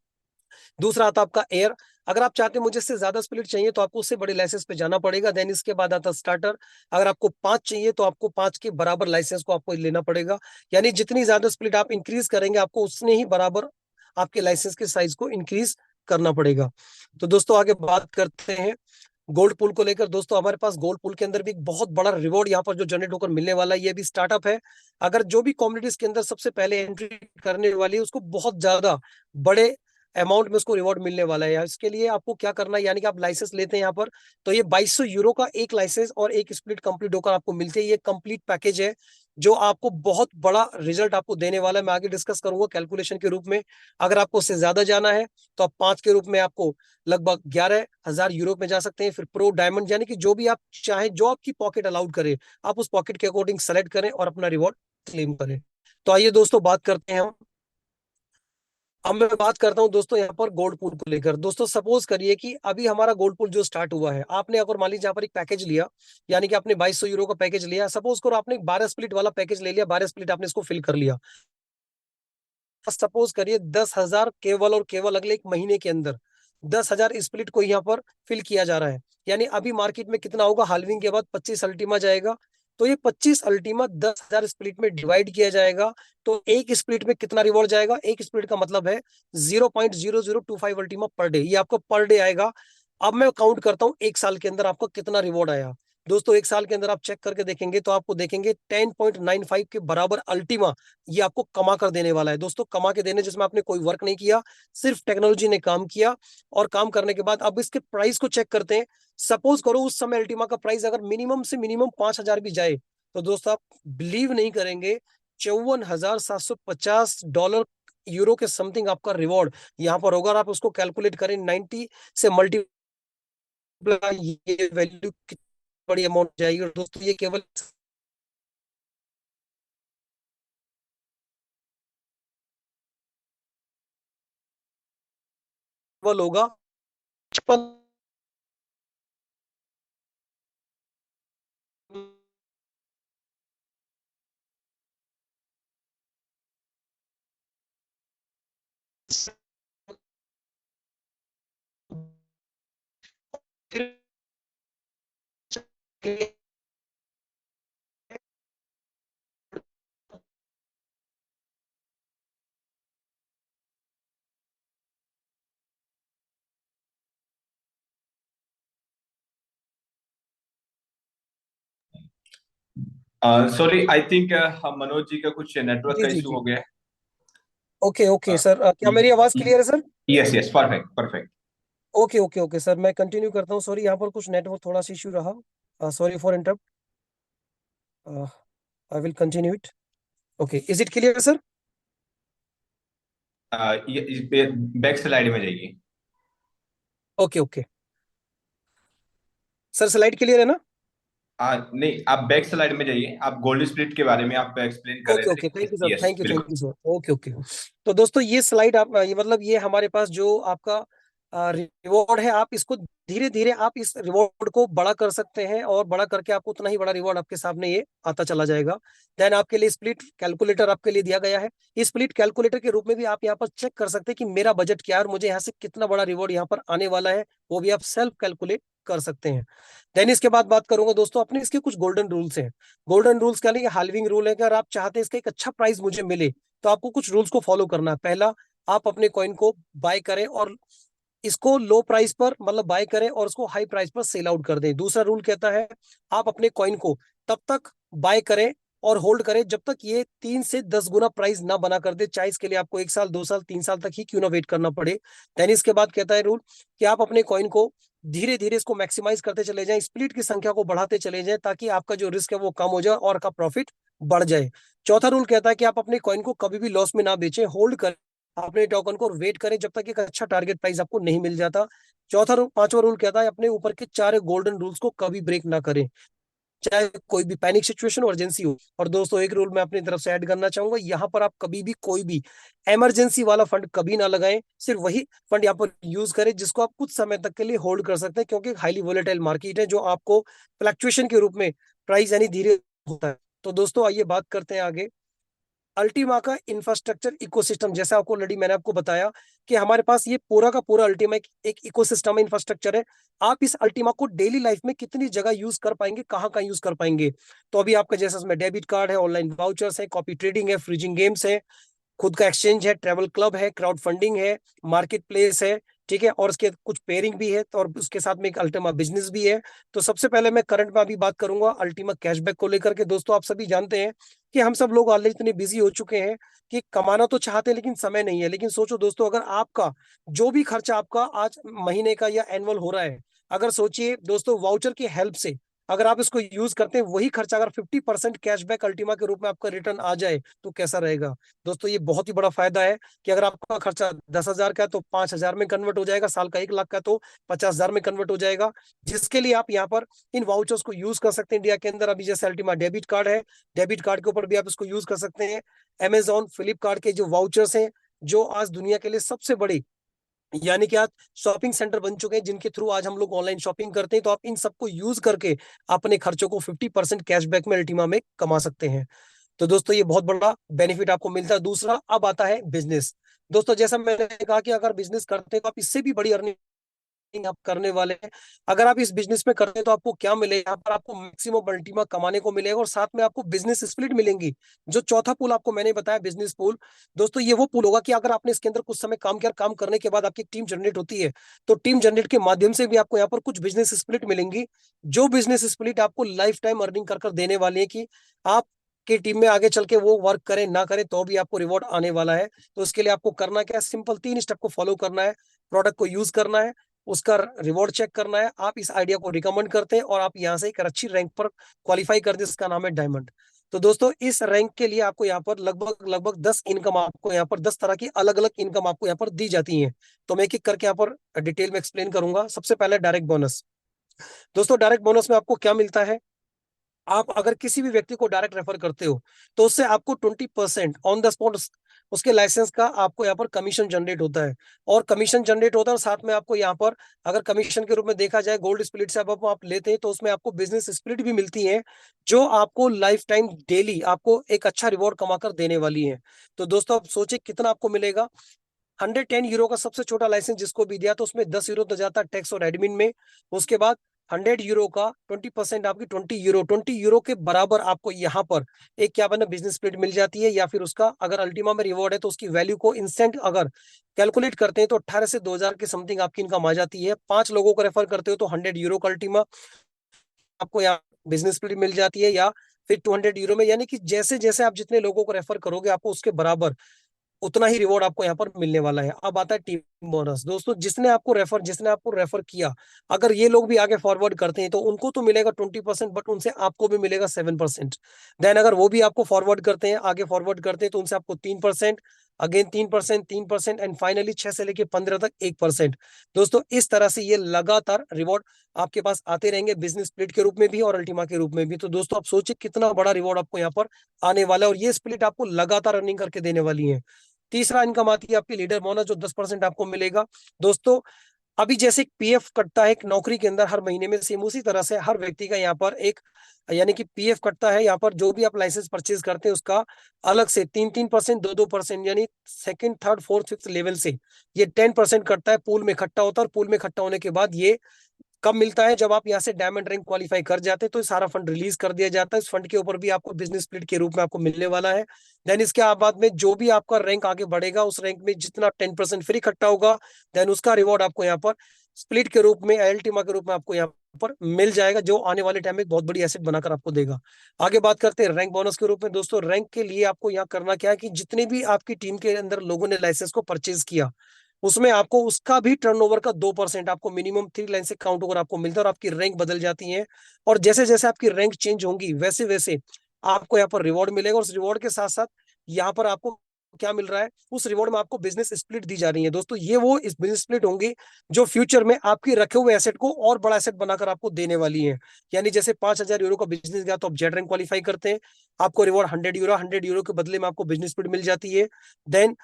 दूसरा आता आपका एयर। अगर आप चाहते हैं मुझे इससे ज्यादा स्प्लिट चाहिए तो आपको उससे बड़े लाइसेंस पे जाना पड़ेगा। देन इसके बाद आता स्टार्टर। अगर आपको 5 चाहिए तो आपको 5 के बराबर लाइसेंस को आपको लेना पड़ेगा, यानी जितनी ज्यादा स्प्लिट आप इंक्रीज करेंगे आपको उतने ही बराबर आपके लाइसेंस के साइज को इंक्रीज करना पड़ेगा। तो दोस्तों आगे बात करते हैं गोल्ड पूल को लेकर। दोस्तों हमारे पास गोल्ड पूल के अंदर भी एक बहुत बड़ा रिवॉर्ड यहाँ पर जो जनरेट होकर मिलने वाला है, ये भी स्टार्टअप है। अगर जो भी कम्युनिटीज के अंदर सबसे पहले एंट्री करने वाली है उसको बहुत ज्यादा बड़े अमाउंट में उसको रिवॉर्ड मिलने वाला है। इसके लिए आपको क्या करना है, यानी कि आप लाइसेंस लेते हैं यहाँ पर, तो ये 2200 यूरो का एक लाइसेंस और एक स्प्लिट कंप्लीट होकर आपको मिलती है। ये कंप्लीट पैकेज है जो आपको बहुत बड़ा रिजल्ट आपको देने वाला है। मैं आगे डिस्कस करूंगा कैलकुलेशन के रूप में। अगर आपको उससे ज्यादा जाना है तो आप 5 के रूप में आपको लगभग 11,000 यूरो में जा सकते हैं। फिर प्रो डायमंड, यानी कि जो भी आप चाहें, जो आपकी पॉकेट अलाउड करे, आप उस पॉकेट के अकॉर्डिंग सेलेक्ट करें और अपना रिवॉर्ड क्लेम करें। तो आइए दोस्तों बात करते हैं हम। अब मैं बात करता हूं दोस्तों यहाँ पर गोल्ड पूल को लेकर। दोस्तों सपोज करिए कि अभी हमारा गोल्ड पूल जो स्टार्ट हुआ है, आपने अगर मान लीजिए यहाँ पर एक पैकेज लिया, यानी कि आपने 2200 यूरो का पैकेज लिया, सपोज करो आपने 12 स्प्लिट वाला पैकेज ले लिया, 12 स्प्लिट आपने इसको फिल कर लिया। सपोज करिए 10,000 केवल और केवल अगले एक महीने के अंदर 10,000 स्प्लिट को यहाँ पर फिल किया जा रहा है। यानी अभी मार्केट में कितना होगा, हाल्विंग के बाद 25 अल्टीमा जाएगा। तो ये 25 अल्टीमा 10,000 स्प्लिट में डिवाइड किया जाएगा। तो एक स्प्लिट में कितना रिवॉर्ड जाएगा, एक स्प्लिट का मतलब है 0.0025 अल्टीमा पर डे, ये आपको पर डे आएगा। अब मैं काउंट करता हूँ एक साल के अंदर आपको कितना रिवॉर्ड आया। दोस्तों एक साल के अंदर आप चेक करके देखेंगे तो आपको देखेंगे 10.95 के बराबर अल्टीमा ये आपको कमा कर देने वाला है। दोस्तों कमा के देने जिसमें आपने कोई वर्क नहीं किया, सिर्फ टेक्नोलॉजी ने काम किया। और काम करने के बाद अब इसके प्राइस को चेक करते हैं। सपोज करो उस समय अल्टीमा का प्राइस अगर मिनिमम से मिनिमम 5,000 भी जाए, तो दोस्तों आप बिलीव नहीं करेंगे, $54,750 यूरो के समथिंग आपका रिवॉर्ड यहाँ पर होगा। और आप उसको कैलकुलेट करें 90 से मल्टीप्लाई, ये वैल्यू कितनी बड़ी अमाउंट जाएगी। और दोस्तों ये केवल होगा 55। Sorry, I think Manoj ji का कुछ नेटवर्क जी का जी इशू जी। हो गया ओके ओके है। सर, क्या मेरी आवाज क्लियर है sir? Yes yes, perfect perfect. Okay okay okay sir, मैं कंटिन्यू करता हूँ। सॉरी यहाँ पर कुछ नेटवर्क थोड़ा सा इशू रहा, sorry for interrupt. I will continue it. Okay, is it clear sir? ये बैक स्लाइड में जाइए। Okay okay sir, slide clear है ना? नहीं, आप बैक स्लाइड में जाइए। आप गोल्ड स्प्लिट के बारे में आप एक्सप्लेन कर रहे ओके थे। Okay, thank you sir, yes, thank बिल्कुल। You sir, okay okay. तो दोस्तों ये स्लाइड आप ये मतलब ये हमारे पास जो आपका रिवॉर्ड है, आप इसको धीरे धीरे आप इस रिवॉर्ड को बड़ा कर सकते हैं, और बड़ा करके आपको उतना ही बड़ा रिवॉर्ड आपके सामने ये आता चला जाएगा। देन आपके लिए स्प्लिट कैलकुलेटर आपके लिए दिया गया है। इस स्प्लिट कैलकुलेटर के रूप में भी आप यहाँ पर चेक कर सकते हैं कि मेरा बजट क्या है और मुझे यहाँ से कितना बड़ा रिवॉर्ड यहाँ पर आने वाला है, वो भी आप सेल्फ कैलकुलेट कर सकते हैं। देन इसके बाद बात करूंगा दोस्तों, अपने इसके कुछ गोल्डन रूल्स हैं। गोल्डन रूल्स क्या नहीं, हाल्विंग रूल है कि अगर आप चाहते हैं इसका एक अच्छा प्राइस मुझे मिले, तो आपको कुछ रूल्स को फॉलो करना है। पहला, आप अपने कॉइन को बाय करें और इसको लो प्राइस पर मतलब बाय करें और उसको हाई प्राइस पर सेल आउट कर दें। दूसरा रूल कहता है आप अपने कॉइन को तब तक बाय करें और होल्ड करें जब तक ये 3 से 10 गुना प्राइस ना बना कर दे, चाहे इसके लिए आपको 1 साल 2 साल 3 साल तक ही क्यों ना वेट करना पड़े। देन इसके बाद कहता है रूल कि आप अपने कॉइन को धीरे धीरे इसको मैक्सिमाइज करते चले जाएं, स्प्लिट की संख्या को बढ़ाते चले जाएं, ताकि आपका जो रिस्क है वो कम हो जाए और आपका प्रॉफिट बढ़ जाए। चौथा रूल कहता है कि आप अपने कॉइन को कभी भी लॉस में ना बेचें, होल्ड करें अपने टोकन को और वेट करें जब तक एक अच्छा टारगेट प्राइस आपको नहीं मिल जाता। पांचवा रूल कहता है अपने ऊपर के 4 गोल्डन रूल्स को कभी ब्रेक ना करें, चाहे कोई भी पैनिक सिचुएशन और इमरजेंसी हो। और दोस्तों एक रूल मैं अपनी तरफ से ऐड करना चाहूंगा, यहाँ पर आप कभी भी कोई भी इमरजेंसी वाला फंड कभी ना लगाएं। सिर्फ वही फंड यहाँ पर यूज करें जिसको आप कुछ समय तक के लिए होल्ड कर सकते हैं, क्योंकि हाईली वोलेटाइल मार्केट है जो आपको फ्लक्चुएशन के रूप में प्राइस यानी धीरे होता है। तो दोस्तों आइए बात करते हैं आगे। अल्टीमा का इंफ्रास्ट्रक्चर इकोसिस्टम, जैसा आपको ऑलरेडी मैंने आपको बताया कि हमारे पास ये पूरा का पूरा अल्टीमा एक इकोसिस्टम है, इंफ्रास्ट्रक्चर है। आप इस अल्टीमा को डेली लाइफ में कितनी जगह यूज कर पाएंगे, कहाँ कहाँ यूज कर पाएंगे। तो अभी आपका जैसा इसमें डेबिट कार्ड है, ऑनलाइन वाउचर्स है, कॉपी ट्रेडिंग है, फ्रीजिंग गेम्स है, खुद का एक्सचेंज है, ट्रेवल क्लब है, क्राउड फंडिंग है, मार्केट प्लेस है, ठीक है, और उसके कुछ पेयरिंग भी है, तो और उसके साथ में एक अल्टीमा बिजनेस भी है। तो सबसे पहले मैं करंट में अभी बात करूंगा अल्टीमा कैशबैक को लेकर के। दोस्तों आप सभी जानते हैं कि हम सब लोग ऑलरेडी इतने बिजी हो चुके हैं कि कमाना तो चाहते हैं लेकिन समय नहीं है। लेकिन सोचो दोस्तों, अगर आपका जो भी खर्चा आपका आज महीने का या एनुअल हो रहा है, अगर सोचिए दोस्तों वाउचर की हेल्प से अगर आप इसको यूज करते हैं, वही खर्चा अगर 50% कैशबैक अल्टीमा के रूप में आपका रिटर्न आ जाए तो कैसा रहेगा। दोस्तों ये बहुत ही बड़ा फायदा है कि अगर आपका खर्चा 10,000 का है तो 5,000 में कन्वर्ट हो जाएगा, साल का 1 लाख का तो 50,000 में कन्वर्ट हो जाएगा, जिसके लिए आप यहाँ पर इन वाउचर्स को यूज कर सकते हैं इंडिया के अंदर। अभी जैसे अल्टीमा डेबिट कार्ड है, डेबिट कार्ड के ऊपर भी आप इसको यूज कर सकते हैं। अमेजॉन फ्लिपकार्ट के जो वाउचर्स हैं, जो आज दुनिया के लिए सबसे बड़े यानी कि आज शॉपिंग सेंटर बन चुके हैं, जिनके थ्रू आज हम लोग ऑनलाइन शॉपिंग करते हैं, तो आप इन सबको यूज करके अपने खर्चों को 50% कैशबैक में अल्टीमा में कमा सकते हैं। तो दोस्तों ये बहुत बड़ा बेनिफिट आपको मिलता है। दूसरा अब आता है बिजनेस। दोस्तों जैसा मैंने कहा कि अगर बिजनेस करते हैं तो आप इससे भी बड़ी अर्निंग आप करने वाले हैं। अगर आप इस बिजनेस में करते हैं तो आपको क्या मिलेगा, यहाँ पर आपको मैक्सिमम अल्टीमा कमाने को मिलेगा और साथ में आपको बिजनेस स्प्लिट मिलेंगी। जो चौथा पूल आपको मैंने बताया बिजनेस पूल, दोस्तों ये वो पूल होगा कि अगर आपने इसके अंदर कुछ समय काम किया, काम करने के बाद आपकी टीम जनरेट होती है, तो टीम जनरेट के माध्यम से भी आपको यहाँ पर कुछ बिजनेस स्प्लिट मिलेंगी। जो बिजनेस स्प्लिट आपको लाइफ टाइम अर्निंग कर कर देने वाली है कि आप की टीम में आगे चल के वो वर्क करें ना करें तो भी आपको रिवॉर्ड आने वाला है। तो उसके लिए आपको करना क्या है, सिंपल 3 स्टेप को फॉलो करना है। प्रोडक्ट को यूज करना है, उसका रिवॉर्ड चेक करना है, आप इस आइडिया को रिकमेंड करते हैं और आप यहाँ से एक अच्छी रैंक पर क्वालिफाई करते हैं, इसका नाम है डायमंड। तो दोस्तों इस रैंक के लिए आपको यहाँ पर लगभग लगभग 10 इनकम, आपको यहाँ पर 10 तरह की अलग अलग इनकम आपको यहाँ पर दी जाती है। तो मैं एक एक करके यहाँ पर डिटेल में एक्सप्लेन करूंगा। सबसे पहले डायरेक्ट बोनस। दोस्तों डायरेक्ट बोनस में आपको क्या मिलता है, आप अगर किसी भी व्यक्ति को डायरेक्ट रेफर करते हो तो उससे आपको 20% ऑन द स्पॉट उसके लाइसेंस का आपको यहाँ पर कमीशन जनरेट होता है। और कमीशन जनरेट होता है और साथ में आपको यहाँ पर अगर कमीशन के रूप में देखा जाए गोल्ड स्प्लिट से अब आप लेते हैं तो उसमें आपको बिजनेस स्प्लिट भी मिलती है, जो आपको लाइफ टाइम डेली आपको एक अच्छा रिवॉर्ड कमाकर देने वाली है। तो दोस्तों आप सोचिए कितना आपको मिलेगा। 110 यूरो का सबसे छोटा लाइसेंस जिसको भी दिया तो उसमें 10 यूरो तो जाता है टैक्स और एडमिन में। उसके बाद 100 यूरो का 20% आपकी 20 यूरो, 20 यूरो के बराबर आपको यहाँ पर एक क्या बना बिजनेस स्प्लिट मिल जाती है। या फिर उसका अगर अल्टीमा में रिवॉर्ड है तो उसकी वैल्यू को इंस्टेंट अगर कैलकुलेट करते हैं तो 18 से 2,000 के समथिंग आपकी इनकम आ जाती है। 5 लोगों को रेफर करते हो तो 100 यूरो का अल्टीमा आपको यहाँ बिजनेस स्प्लिट मिल जाती है, या फिर 200 यूरो में, यानी कि जैसे जैसे आप जितने लोगों को रेफर करोगे आपको उसके बराबर उतना ही रिवॉर्ड आपको यहाँ पर मिलने वाला है। अब आता है टीम बोनस। दोस्तों जिसने आपको रेफर किया, अगर ये लोग भी आगे फॉरवर्ड करते हैं तो उनको तो मिलेगा 20%, बट उनसे आपको भी मिलेगा 7%। देन अगर वो भी आपको फॉरवर्ड करते हैं, आगे फॉरवर्ड करते हैं तो उनसे आपको 3%, अगेन 3%, 3% एंड फाइनली 6 से लेके 15 तक 1%। दोस्तों इस तरह से ये लगातार रिवॉर्ड आपके पास आते रहेंगे, बिजनेस स्प्लिट के रूप में भी और अल्टीमा के रूप में भी। तो दोस्तों आप सोचिए कितना बड़ा रिवॉर्ड आपको यहाँ पर आने वाला है और ये स्प्लिट आपको लगातार अर्निंग करके देने वाली है। तीसरा इनकम आती है आपकी लीडर बोनस, जो 10% आपको मिलेगा। दोस्तों अभी जैसे पीएफ कटता है एक नौकरी के अंदर हर महीने में, सेम उसी तरह से हर व्यक्ति का यहाँ पर एक यानी कि पीएफ कटता है। यहाँ पर जो भी आप लाइसेंस परचेज करते हैं उसका अलग से 3-3%, 2-2%, यानी second, third, fourth, fifth level से ये 10% कटता है, पूल में इकट्ठा होता है। और पूल में इकट्ठा होने के बाद ये कब मिलता है, जब आप यहाँ से डायमंड रैंक क्वालिफाई कर जाते हैं तो सारा फंड रिलीज कर दिया जाता है। इस फंड के ऊपर भी आपको बिजनेस स्प्लिट के रूप में आपको मिलने वाला है। देन इसके बाद में जो भी आपका रैंक आगे बढ़ेगा उस रैंक में जितना 10% फ्री इकट्ठा होगा, देन उसका रिवॉर्ड आपको यहाँ पर स्प्लिट के रूप में, अल्टीमा के रूप में आपको यहाँ पर मिल जाएगा, जो आने वाले टाइम में बहुत बड़ी एसेट बनाकर आपको देगा। आगे बात करते हैं रैंक बोनस के रूप में। दोस्तों रैंक के लिए आपको यहाँ करना क्या है कि जितने भी आपकी टीम के अंदर लोगों ने लाइसेंस को परचेज किया उसमें आपको उसका भी टर्नओवर का 2% आपको मिनिमम 3 लाइन से काउंट होकर आपको मिलता है और आपकी रैंक बदल जाती है। और जैसे जैसे आपकी रैंक चेंज होंगी वैसे वैसे आपको यहाँ पर रिवॉर्ड मिलेगा। और उस रिवॉर्ड के साथ साथ यहाँ पर आपको क्या मिल रहा है, उस रिवॉर्ड में आपको बिजनेस स्प्लिट दी जा रही है। दोस्तों ये वो इस बिजनेस स्प्लिट होंगी जो फ्यूचर में आपकी रखे हुए एसेट को और बड़ा एसेट बनाकर आपको देने वाली है। यानी जैसे 5,000 यूरो का बिजनेस गया तो आप जेड रैंक क्वालिफाई करते हैं, आपको रिवॉर्ड 100 यूरो, 100 यूरो के बदले में आपको बिजनेस स्प्लिट मिल जाती है। देन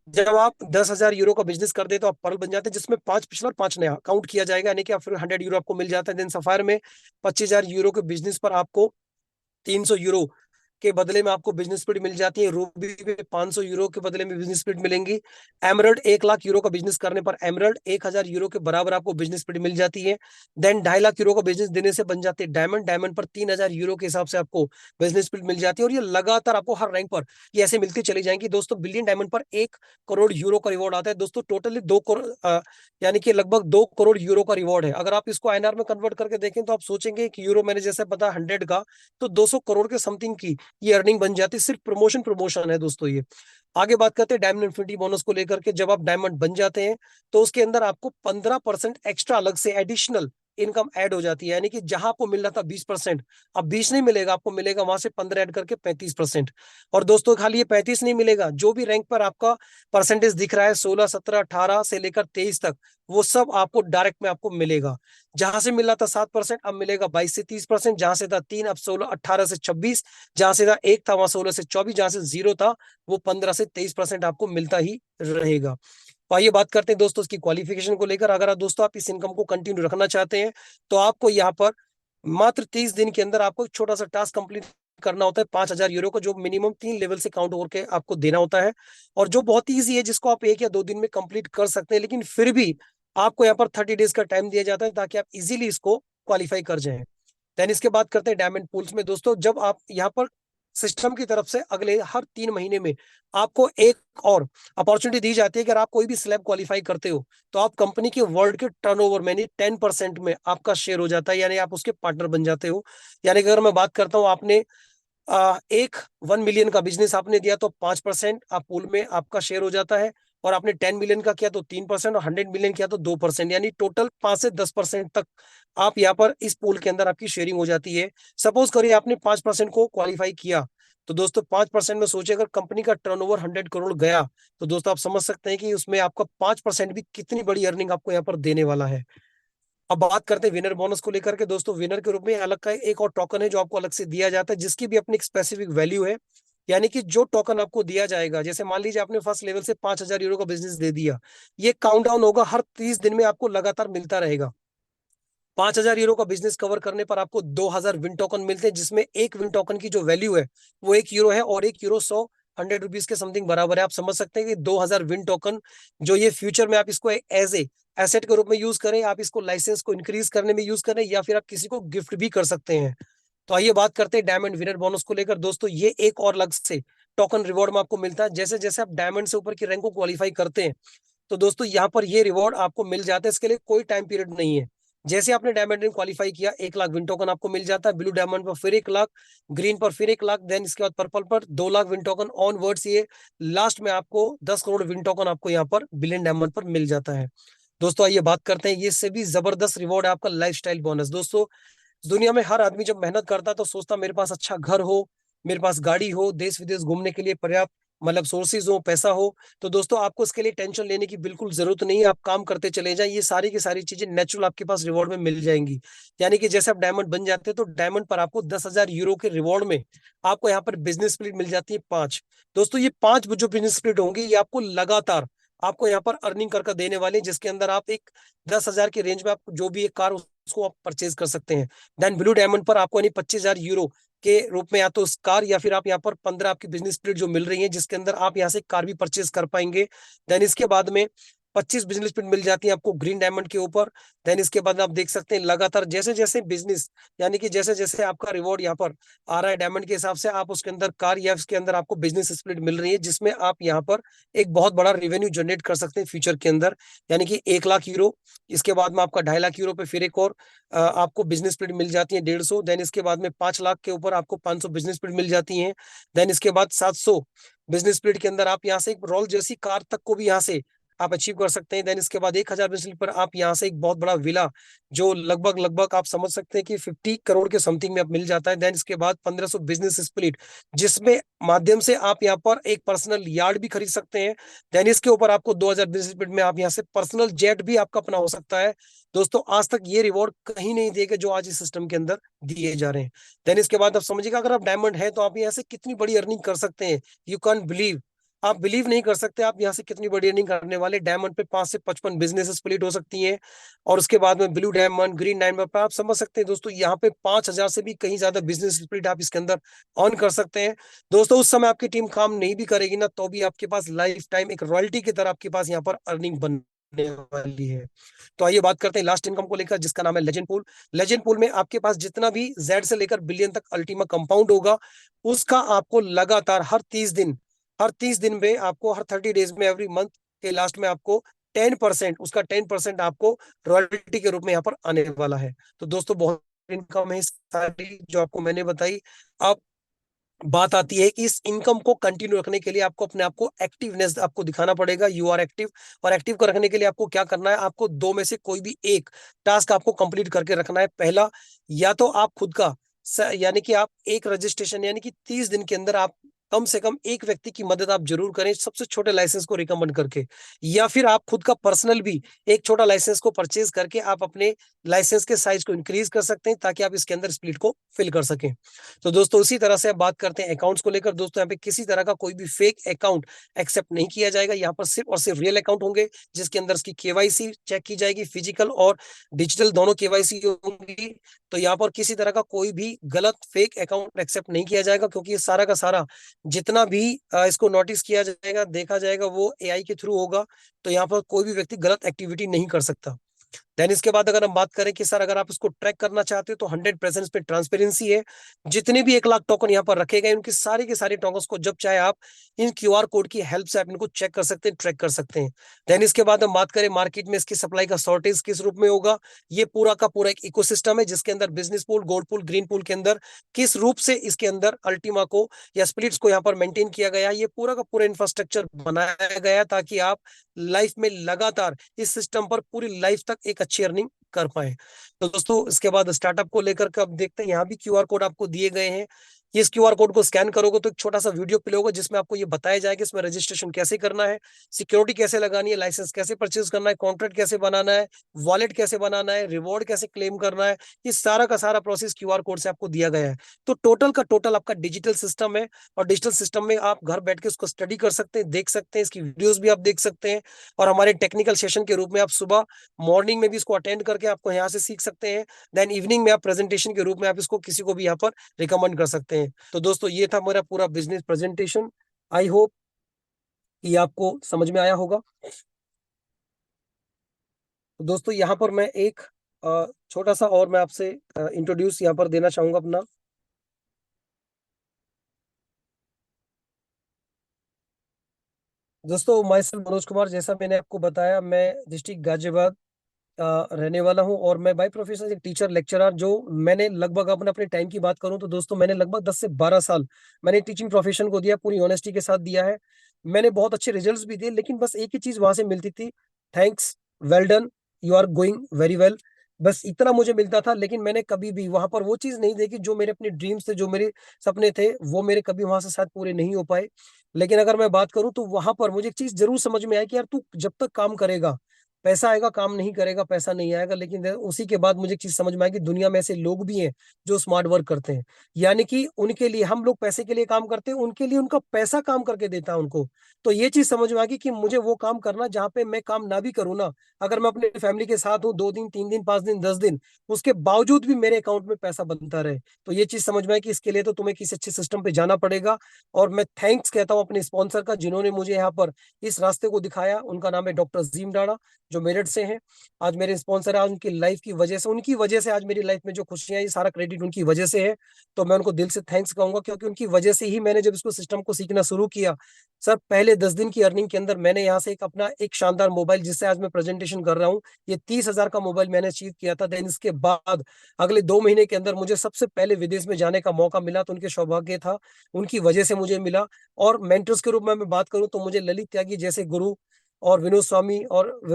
जब आप 10,000 यूरो का बिजनेस कर दे तो आप पर्ल बन जाते हैं, जिसमें 5 पिछला और 5 नया काउंट किया जाएगा, यानी कि आप फिर 100 यूरो आपको मिल जाता है। देन सफायर में 25,000 यूरो के बिजनेस पर आपको 300 यूरो के बदले में आपको बिजनेस स्पीड मिल जाती है। रूबी पे 500 यूरो के बदले में बिजनेस स्पीड मिलेंगी। एमरल्ड 1 लाख यूरो का बिजनेस करने पर एमरल्ड 1,000 यूरो के बराबर आपको बिजनेस स्पीड मिल जाती है। देन 2.5 लाख यूरो का बिजनेस देने से बन जाते हैं डायमंड, डायमंड पर 3,000 यूरो के हिसाब से आपको बिजनेस स्पीड मिल जाती है। और ये लगातार आपको हर रैंक पर ये ऐसे मिलती चली जाएंगी। दोस्तों बिलियन डायमंड पर 1 करोड़ यूरो का रिवॉर्ड आता है। दोस्तों टोटली 2 करोड़ यानी कि लगभग 2 करोड़ यूरो का रिवॉर्ड है। अगर आप इसको आईएनआर में कन्वर्ट करके देखें तो आप सोचेंगे कि यूरो मैंने जैसे पता 100 का, तो 200 करोड़ के समथिंग की ये अर्निंग बन जाती है। सिर्फ प्रमोशन है दोस्तों ये। आगे बात करते हैं डायमंड इन्फिनिटी बोनस को लेकर के। जब आप डायमंड बन जाते हैं तो उसके अंदर आपको 15% एक्स्ट्रा अलग से एडिशनल इनकम ऐड हो जाती है, यानी कि जहां आपको मिल रहा था 20%, अब 20 नहीं मिलेगा, आपको मिलेगा वहां से 15 ऐड करके 35%। और दोस्तों खाली ये 35 नहीं मिलेगा, जो भी रैंक पर आपका परसेंटेज दिख रहा है 16, 17, 18 से लेकर 23 तक, वो सब आपको डायरेक्ट में आपको मिलेगा। जहां से मिला था 7%, अब मिलेगा 22 से 30%, जहां से था 3, अब 16, 18 से 26, जहां से था 1 था वहां 16 से 24, जहां से 0 था वो 15 से 23% आपको मिलता ही रहेगा। तो आइए बात करते हैं दोस्तों इसकी क्वालिफिकेशन को लेकर। अगर आप दोस्तों आप इस इनकम को कंटिन्यू रखना चाहते हैं, तो आपको यहाँ पर मात्र 30 दिन के अंदर आपको एक छोटा सा टास्क कंप्लीट करना होता है 5,000 यूरो को, जो मिनिमम 3 लेवल से काउंट होकर आपको देना होता है, और जो बहुत ईजी है, जिसको आप 1 या 2 दिन में कंप्लीट कर सकते हैं। लेकिन फिर भी आपको यहाँ पर 30 डेज का टाइम दिया जाता है ताकि आप इजीली इसको क्वालिफाई कर जाएं। देन इसके बाद करते हैं डायमंड पूल्स में। दोस्तों जब आप यहाँ पर सिस्टम की तरफ से अगले हर 3 महीने में आपको एक और अपॉर्चुनिटी दी जाती है कि अगर आप कोई भी स्लैब क्वालिफाई करते हो, तो आप कंपनी के वर्ल्ड के टर्नओवर में 10% में आपका शेयर हो जाता है, यानी आप उसके पार्टनर बन जाते हो। यानी कि अगर मैं बात करता हूँ, आपने एक 1 मिलियन का बिजनेस आपने दिया तो 5% आप पूल में आपका शेयर हो जाता है, और आपने 10 मिलियन का किया तो 3%, और 100 मिलियन किया तो 2%, यानी टोटल 5 से 10% तक आप यहाँ पर इस पूल के अंदर आपकी शेयरिंग हो जाती है। सपोज करिए आपने 5% को क्वालिफाई किया, तो दोस्तों 5% में सोचिए अगर कंपनी का टर्नओवर 100 करोड़ गया, तो दोस्तों आप समझ सकते हैं कि उसमें आपका 5% भी कितनी बड़ी अर्निंग आपको यहाँ पर देने वाला है। अब बात करते हैं विनर बोनस को लेकर के। दोस्तों विनर के रूप में अलग का एक और टोकन है जो आपको अलग से दिया जाता है, जिसकी भी अपनी एक स्पेसिफिक वैल्यू है। यानी कि जो टोकन आपको दिया जाएगा, जैसे मान लीजिए आपने फर्स्ट लेवल से 5,000 यूरो का बिजनेस दे दिया, ये काउंटडाउन होगा, हर 30 दिन में आपको लगातार मिलता रहेगा। 5,000 यूरो का बिजनेस कवर करने पर आपको 2,000 विन टोकन मिलते हैं, जिसमें एक विन टोकन की जो वैल्यू है वो 1 यूरो है, और 1 यूरो 100 रुपीज के समथिंग बराबर है। आप समझ सकते हैं कि 2,000 विन टोकन जो ये फ्यूचर में आप इसको एज ए एसेट के रूप में यूज करें, आप इसको लाइसेंस को इंक्रीज करने में यूज करें, या फिर आप किसी को गिफ्ट भी कर सकते हैं। तो आइए बात करते हैं डायमंड विनर बोनस को लेकर। दोस्तों ये एक और अलग से टोकन रिवॉर्ड में आपको मिलता है, जैसे जैसे आप डायमंड से ऊपर की रैंक को क्वालिफाई करते हैं, तो दोस्तों यहाँ पर ये रिवॉर्ड आपको मिल जाता है। इसके लिए कोई टाइम पीरियड नहीं है। जैसे आपने डायमंड में क्वालिफाई किया, 1 लाख विन टोकन आपको मिल जाता है, ब्लू डायमंड पर फिर 1 लाख, ग्रीन पर फिर 1 लाख, देन इसके बाद पर्पल पर 2 lakh win token on words, ये लास्ट में आपको 10 करोड़ विन टोकन आपको यहाँ पर बिलियन डायमंड पर मिल जाता है। दोस्तों आइए बात करते हैं, ये से भी जबरदस्त रिवॉर्ड है आपका लाइफस्टाइल बोनस। दोस्तों दुनिया में हर आदमी जब मेहनत करता है तो सोचता मेरे पास अच्छा घर हो, मेरे पास गाड़ी हो, देश विदेश घूमने के लिए पर्याप्त मतलब सोर्सेज हो, पैसा हो। तो दोस्तों आपको इसके लिए टेंशन लेने की बिल्कुल जरूरत नहीं है, आप काम करते चले जाएं, ये सारी की सारी चीजें नेचुरल आपके पास रिवॉर्ड में मिल जाएंगी। यानी कि जैसे आप डायमंड बन जाते हैं, तो डायमंड पर आपको 10,000 यूरो के रिवॉर्ड में आपको यहाँ पर बिजनेस स्प्लिट मिल जाती है 5। दोस्तों ये 5 जो बिजनेस स्प्लिट होंगे, ये आपको लगातार आपको यहाँ पर अर्निंग कर देने वाले हैं, जिसके अंदर आप एक 10,000 के रेंज में आप जो भी एक कार उसको आप परचेज कर सकते हैं। देन ब्लू डायमंड पर आपको यानी 25,000 यूरो के रूप में या तो कार, या फिर आप यहाँ पर 15 आपकी बिजनेस स्प्लिट जो मिल रही है, जिसके अंदर आप यहाँ से कार भी परचेज कर पाएंगे। देन इसके बाद में 25 बिजनेस स्प्लिट मिल जाती है आपको ग्रीन डायमंड के ऊपर। देन इसके बाद आप देख सकते हैं लगातार जैसे जैसे बिजनेस, यानी कि जैसे जैसे आपका रिवॉर्ड यहाँ पर आ रहा है डायमंड के हिसाब से, आप उसके अंदर कार या उसके अंदर आपको बिजनेस स्प्लिट मिल रही है, जिसमें आप यहाँ पर एक बहुत बड़ा रेवेन्यू जनरेट कर सकते हैं फ्यूचर के अंदर। यानी कि 1 लाख यूरो, इसके बाद में आपका 2.5 लाख यूरो पे फिर एक और आपको बिजनेस स्प्लिट मिल जाती है 150। देन इसके बाद में 5 लाख के ऊपर आपको 500 बिजनेस स्प्लिट मिल जाती है। देन इसके बाद 700 बिजनेस स्प्लिट के अंदर आप यहाँ से एक रोल जैसी कार तक को भी यहाँ से आप अचीव कर सकते हैं। देन इसके बाद 1,000 बिजनेस पर आप यहाँ से एक बहुत बड़ा विला, जो लगभग लगभग आप समझ सकते हैं कि 50 करोड़ के समथिंग में आप मिल जाता है। देन इसके बाद 1,500 बिजनेस स्प्लिट, जिसमें माध्यम से आप यहाँ पर एक पर्सनल यार्ड भी खरीद सकते हैं। देन इसके ऊपर आपको 2,000 बिजनेस स्प्लिट में आप यहाँ से पर्सनल जेट भी आपका अपना हो सकता है। दोस्तों आज तक ये रिवॉर्ड कहीं नहीं दिए गए जो आज इस सिस्टम के अंदर दिए जा रहे हैं। देन इसके बाद आप समझिएगा, अगर आप डायमंड है तो आप यहाँ से कितनी बड़ी अर्निंग कर सकते हैं, यू कैन बिलीव, आप बिलीव नहीं कर सकते आप यहाँ से कितनी बड़ी अर्निंग करने वाले। डायमंड पे 5 से 55 बिजनेस स्प्लिट हो सकती हैं, और उसके बाद में ब्लू डायमंड, ग्रीन डायमंड पर आप समझ सकते हैं दोस्तों, यहाँ पे 5,000 से भी कहीं ज्यादा बिजनेस स्प्लिट आप इसके अंदर ऑन कर सकते हैं। दोस्तों उस समय आपकी टीम काम नहीं भी करेगी ना, तो भी आपके पास लाइफ टाइम एक रॉयल्टी की तरह आपके पास यहाँ पर अर्निंग बनने वाली है। तो आइए बात करते हैं लास्ट इनकम को लेकर, जिसका नाम है लेजेंड पूल। लेजेंड पूल में आपके पास जितना भी जेड से लेकर बिलियन तक अल्टीमा कंपाउंड होगा, उसका आपको लगातार हर तीस दिन में आपको हर 30 डेज में एवरी मंथ के लास्ट में आपको 10%, उसका 10% आपको रॉयल्टी के रूप में यहाँ पर आने वाला है। तो दोस्तों बहुत इनकम है सारी जो आपको मैंने बताई। अब बात आती है कि इस इनकम को कंटिन्यू रखने के लिए आपको अपने आप को एक्टिवनेस आपको दिखाना पड़ेगा, यू आर एक्टिव। और एक्टिव को रखने के लिए आपको क्या करना है, आपको दो में से कोई भी एक टास्क आपको कंप्लीट करके रखना है। पहला, या तो आप खुद का यानी कि आप एक रजिस्ट्रेशन यानी कि 30 दिन के अंदर आप कम से कम एक व्यक्ति की मदद आप जरूर करें सबसे छोटे लाइसेंस को रिकमेंड करके, या फिर आप खुद का पर्सनल भी एक छोटा लाइसेंस को परचेज करके आप अपने लाइसेंस के साइज को इंक्रीज कर सकते हैं ताकि आप इसके अंदर स्प्लिट को फिल कर सकें। तो दोस्तों उसी तरह से अब बात करते हैं अकाउंट्स को लेकर। दोस्तों यहाँ पे किसी तरह का कोई भी फेक अकाउंट एक्सेप्ट नहीं किया जाएगा। यहाँ पर सिर्फ और सिर्फ रियल अकाउंट होंगे जिसके अंदर इसकी केवाईसी चेक की जाएगी, फिजिकल और डिजिटल दोनों केवाईसी होंगी। तो यहाँ पर किसी तरह का कोई भी गलत फेक अकाउंट एक्सेप्ट नहीं किया जाएगा, क्योंकि ये सारा का सारा जितना भी इसको नोटिस किया जाएगा, देखा जाएगा, वो एआई के थ्रू होगा। तो यहाँ पर कोई भी व्यक्ति गलत एक्टिविटी नहीं कर सकता। देन इसके बाद अगर हम बात करें कि सर अगर आप इसको ट्रैक करना चाहते हो तो 100% पे ट्रांसपेरेंसी है। जितने भी 1 लाख टोकन यहाँ पर रखे गए उनके सारे के सारे टोकन को जब चाहे आप इन क्यूआर कोड की हेल्प से आप इनको चेक कर सकते हैं, ट्रैक कर सकते हैं। देन इसके बाद हम बात करें मार्केट में इसकी सप्लाई का शॉर्टेज किस रूप में होगा। ये पूरा का पूरा एक इकोसिस्टम है जिसके अंदर business pool, gold pool, green pool के अंदर किस रूप से इसके अंदर अल्टीमा को या स्प्लिट्स को यहाँ पर मेंटेन किया गया है। ये पूरा का पूरा इंफ्रास्ट्रक्चर बनाया गया है ताकि आप लाइफ में लगातार इस सिस्टम पर पूरी लाइफ तक एक अच्छी अर्निंग कर पाए। तो दोस्तों इसके बाद स्टार्टअप को लेकर के अब देखते हैं, यहाँ भी क्यूआर कोड आपको दिए गए हैं। इस क्यूआर कोड को स्कैन करोगे तो एक छोटा सा वीडियो प्ले होगा जिसमें आपको ये बताया जाएगा इसमें रजिस्ट्रेशन कैसे करना है, सिक्योरिटी कैसे लगानी है, लाइसेंस कैसे परचेज करना है, कॉन्ट्रैक्ट कैसे बनाना है, वॉलेट कैसे बनाना है, रिवॉर्ड कैसे क्लेम करना है। ये सारा का सारा प्रोसेस क्यूआर कोड से आपको दिया गया है। तो टोटल का टोटल आपका डिजिटल सिस्टम है और डिजिटल सिस्टम में आप घर बैठ के उसको स्टडी कर सकते हैं, देख सकते हैं, इसकी वीडियोस भी आप देख सकते हैं। और हमारे टेक्निकल सेशन के रूप में आप सुबह मॉर्निंग में भी इसको अटेंड करके आपको यहाँ से सीख सकते हैं। देन इवनिंग में आप प्रेजेंटेशन के रूप में आप इसको किसी को भी यहाँ पर रिकमेंड कर सकते हैं। तो दोस्तों ये था मेरा पूरा बिजनेस प्रेजेंटेशन। आई होप ये आपको समझ में आया होगा। तो दोस्तों यहाँ पर मैं एक छोटा सा और मैं आपसे इंट्रोड्यूस यहाँ पर देना चाहूंगा अपना। दोस्तों माई सेल्फ मनोज कुमार, जैसा मैंने आपको बताया मैं डिस्ट्रिक्ट गाजियाबाद रहने वाला हूं और मैं बाय प्रोफेशन एक टीचर लेक्चरर, जो मैंने लगभग अपने अपने टाइम की बात करूं तो दोस्तों मैंने लगभग 10 से 12 साल मैंने टीचिंग प्रोफेशन को दिया, पूरी ऑनेस्टी के साथ दिया है। मैंने बहुत अच्छे रिजल्ट्स भी दिए, लेकिन बस एक ही चीज वहां से मिलती थी, thanks, well done, you are going very well. बस इतना मुझे मिलता था, लेकिन मैंने कभी भी वहां पर वो चीज नहीं देखी जो मेरे अपने ड्रीम्स थे, जो मेरे सपने थे, वो मेरे कभी वहां से शायद पूरे नहीं हो पाए। लेकिन अगर मैं बात करूं तो वहां पर मुझे एक चीज जरूर समझ में आई कि यार तू जब तक काम करेगा पैसा आएगा, काम नहीं करेगा पैसा नहीं आएगा। लेकिन उसी के बाद मुझे एक चीज समझ में आई कि दुनिया में ऐसे लोग भी हैं जो स्मार्ट वर्क करते हैं, यानी कि उनके लिए हम लोग पैसे के लिए काम करते हैं, उनके लिए उनका पैसा काम करके देता है उनको। तो ये चीज समझ में आ गई कि मुझे वो काम करना जहाँ पे मैं काम ना भी करूँ ना, अगर मैं अपने फैमिली के साथ हूँ 2 दिन 3 दिन 5 दिन 10 दिन, उसके बावजूद भी मेरे अकाउंट में पैसा बनता रहे। तो ये चीज समझ में आई कि इसके लिए तो तुम्हें किसी अच्छे सिस्टम पे जाना पड़ेगा। और मैं थैंक्स कहता हूँ अपने स्पॉन्सर का जिन्होंने मुझे यहाँ पर इस रास्ते को दिखाया। उनका नाम है डॉक्टर जीम डाड़ा, जो मेरठ से हैं। आज मेरे स्पॉन्सर है, आज उनकी लाइफ की वजह से, उनकी वजह से आज मेरी लाइफ में जो खुशियां, ये सारा क्रेडिट उनकी वजह से है। तो मैं उनको दिल से थैंक्स कहूंगा, क्योंकि उनकी वजह से ही मैंने जब इसको सिस्टम को सीखना शुरू किया, सर पहले 10 दिन की अर्निंग के अंदर मैंने यहाँ से एक अपना एक शानदार मोबाइल, जिससे आज मैं प्रेजेंटेशन कर रहा हूँ, ये 30,000 का मोबाइल मैंने अचीव किया था। देन इसके बाद अगले 2 महीने के अंदर मुझे सबसे पहले विदेश में जाने का मौका मिला, तो उनके सौभाग्य था, उनकी वजह से मुझे मिला। और मेंटर्स के रूप में मैं बात करूं तो मुझे ललित त्यागी जैसे गुरु और विनोद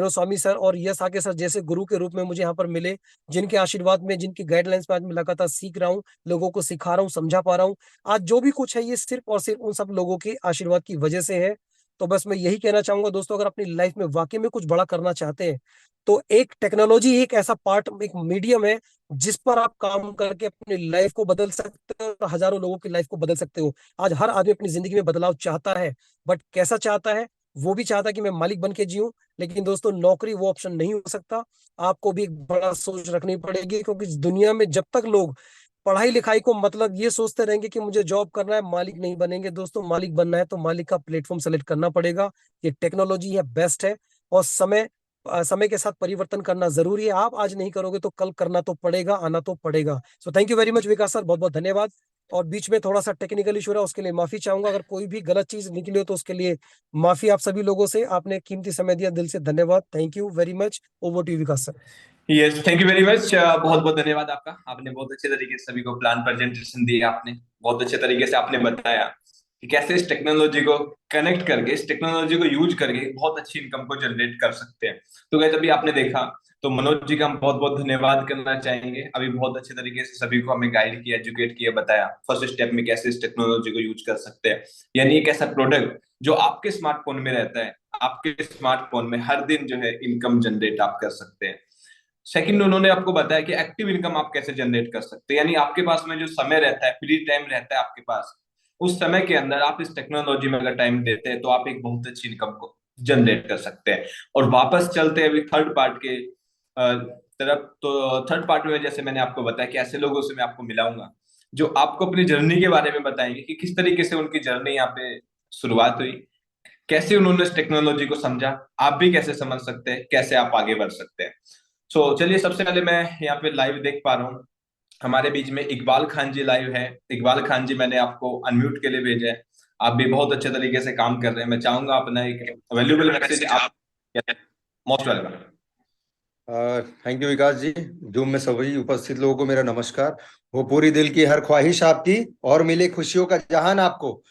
स्वामी सर और यस आके सर जैसे गुरु के रूप में मुझे यहाँ पर मिले, जिनके आशीर्वाद में, जिनकी गाइडलाइंस में आज मैं लगातार सीख रहा हूँ, लोगों को सिखा रहा हूँ, समझा पा रहा हूँ। आज जो भी कुछ है ये सिर्फ और सिर्फ उन सब लोगों के आशीर्वाद की वजह से है। तो बस मैं यही कहना चाहूंगा दोस्तों, अगर अपनी लाइफ में वाकई में कुछ बड़ा करना चाहते हैं तो एक टेक्नोलॉजी एक ऐसा पार्ट, एक मीडियम है जिस पर आप काम करके अपनी लाइफ को बदल सकते हो और हजारों लोगों की लाइफ को बदल सकते हो। आज हर आदमी अपनी जिंदगी में बदलाव चाहता है, बट कैसा चाहता है, वो भी चाहता है कि मैं मालिक बन के जीऊं। लेकिन दोस्तों नौकरी वो ऑप्शन नहीं हो सकता, आपको भी एक बड़ा सोच रखनी पड़ेगी, क्योंकि इस दुनिया में जब तक लोग पढ़ाई लिखाई को मतलब ये सोचते रहेंगे कि मुझे जॉब करना है, मालिक नहीं बनेंगे। दोस्तों मालिक बनना है तो मालिक का प्लेटफॉर्म सेलेक्ट करना पड़ेगा। ये टेक्नोलॉजी है, बेस्ट है। और समय के साथ परिवर्तन करना जरूरी है। आप आज नहीं करोगे तो कल करना तो पड़ेगा, आना तो पड़ेगा। So thank you very much Vikas sir, बहुत बहुत धन्यवाद। और बीच में थोड़ा सा टेक्निकल इशू रहा, उसके लिए माफी चाहूंगा। अगर कोई भी गलत चीज निकली हो तो उसके लिए माफी आप सभी लोगों से। आपने कीमती समय दिया, दिल से धन्यवाद। Thank you very much. Over to Vikas sir. Yes, thank you very much. बहुत बहुत धन्यवाद आपका। आपने बहुत अच्छे तरीके से सभी को प्लान प्रेजेंटेशन दिया। आपने बहुत अच्छे तरीके से आपने बताया कि कैसे इस टेक्नोलॉजी को कनेक्ट करके, इस टेक्नोलॉजी को यूज करके बहुत अच्छी इनकम को जनरेट कर सकते हैं। तो गाइस, अभी आपने देखा, तो मनोज जी का हम बहुत बहुत धन्यवाद करना चाहेंगे। अभी बहुत अच्छे तरीके से सभी को हमें गाइड किया, एजुकेट किया, बताया फर्स्ट स्टेप में कैसे इस टेक्नोलॉजी को यूज कर सकते हैं। यानी एक ऐसा प्रोडक्ट जो आपके स्मार्टफोन में रहता है, आपके स्मार्टफोन में हर दिन जो है इनकम जनरेट आप कर सकते हैं। सेकंड, उन्होंने आपको बताया कि एक्टिव इनकम आप कैसे जनरेट कर सकते हैं। यानी आपके पास में जो समय रहता है, फ्री टाइम रहता है आपके पास, उस समय के अंदर आप इस टेक्नोलॉजी में अगर टाइम देते हैं तो आप एक बहुत अच्छी इनकम को जनरेट कर सकते हैं। और वापस चलते हैं अभी थर्ड पार्ट के तरफ। तो थर्ड पार्ट में जैसे मैंने आपको बताया कि ऐसे लोगों से मैं आपको मिलाऊंगा जो आपको अपनी जर्नी के बारे में बताएंगे कि किस तरीके से उनकी जर्नी यहाँ पे शुरुआत हुई, कैसे उन्होंने इस टेक्नोलॉजी को समझा, आप भी कैसे समझ सकते हैं, कैसे आप आगे बढ़ सकते हैं। चलिए, सबसे पहले मैं यहाँ पे लाइव देख पा रहा हूँ हमारे बीच में इकबाल खान जी लाइव है। इकबाल खान जी, मैंने आपको अनम्यूट के लिए भेजा है। आप भी बहुत अच्छे तरीके से काम कर रहे हैं। मैं चाहूंगा अपना एक वैल्यूबल मैसेज आप। Most welcome. Thank you Vikas ji. Zoom में सभी उपस्थित लोगों को मेरा नमस्कार। वो पूरी दिल की हर ख्वाहिश आपकी और मिले खुशियों का जहान आपको।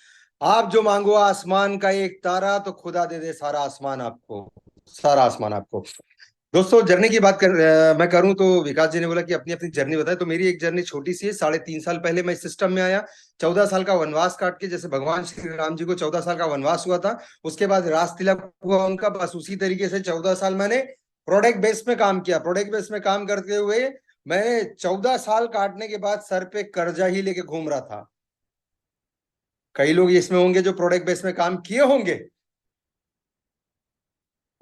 आप जो मांगो आसमान का एक तारा तो खुदा दे दे सारा आसमान आपको, सारा आसमान आपको। दोस्तों, जर्नी की बात मैं करूं तो विकास जी ने बोला कि अपनी अपनी जर्नी बताए, तो मेरी एक जर्नी छोटी सी है। 3.5 साल पहले मैं इस सिस्टम में आया। 14 साल का वनवास काट के, जैसे भगवान श्री राम जी को 14 साल का वनवास हुआ था, उसके बाद राज तिलक हुआ उनका, बस उसी तरीके से 14 साल मैंने प्रोडक्ट बेस में काम किया। प्रोडक्ट बेस में काम करते हुए मैं 14 साल काटने के बाद सर पे कर्जा ही लेके घूम रहा था। कई लोग इसमें होंगे जो प्रोडक्ट बेस में काम किए होंगे।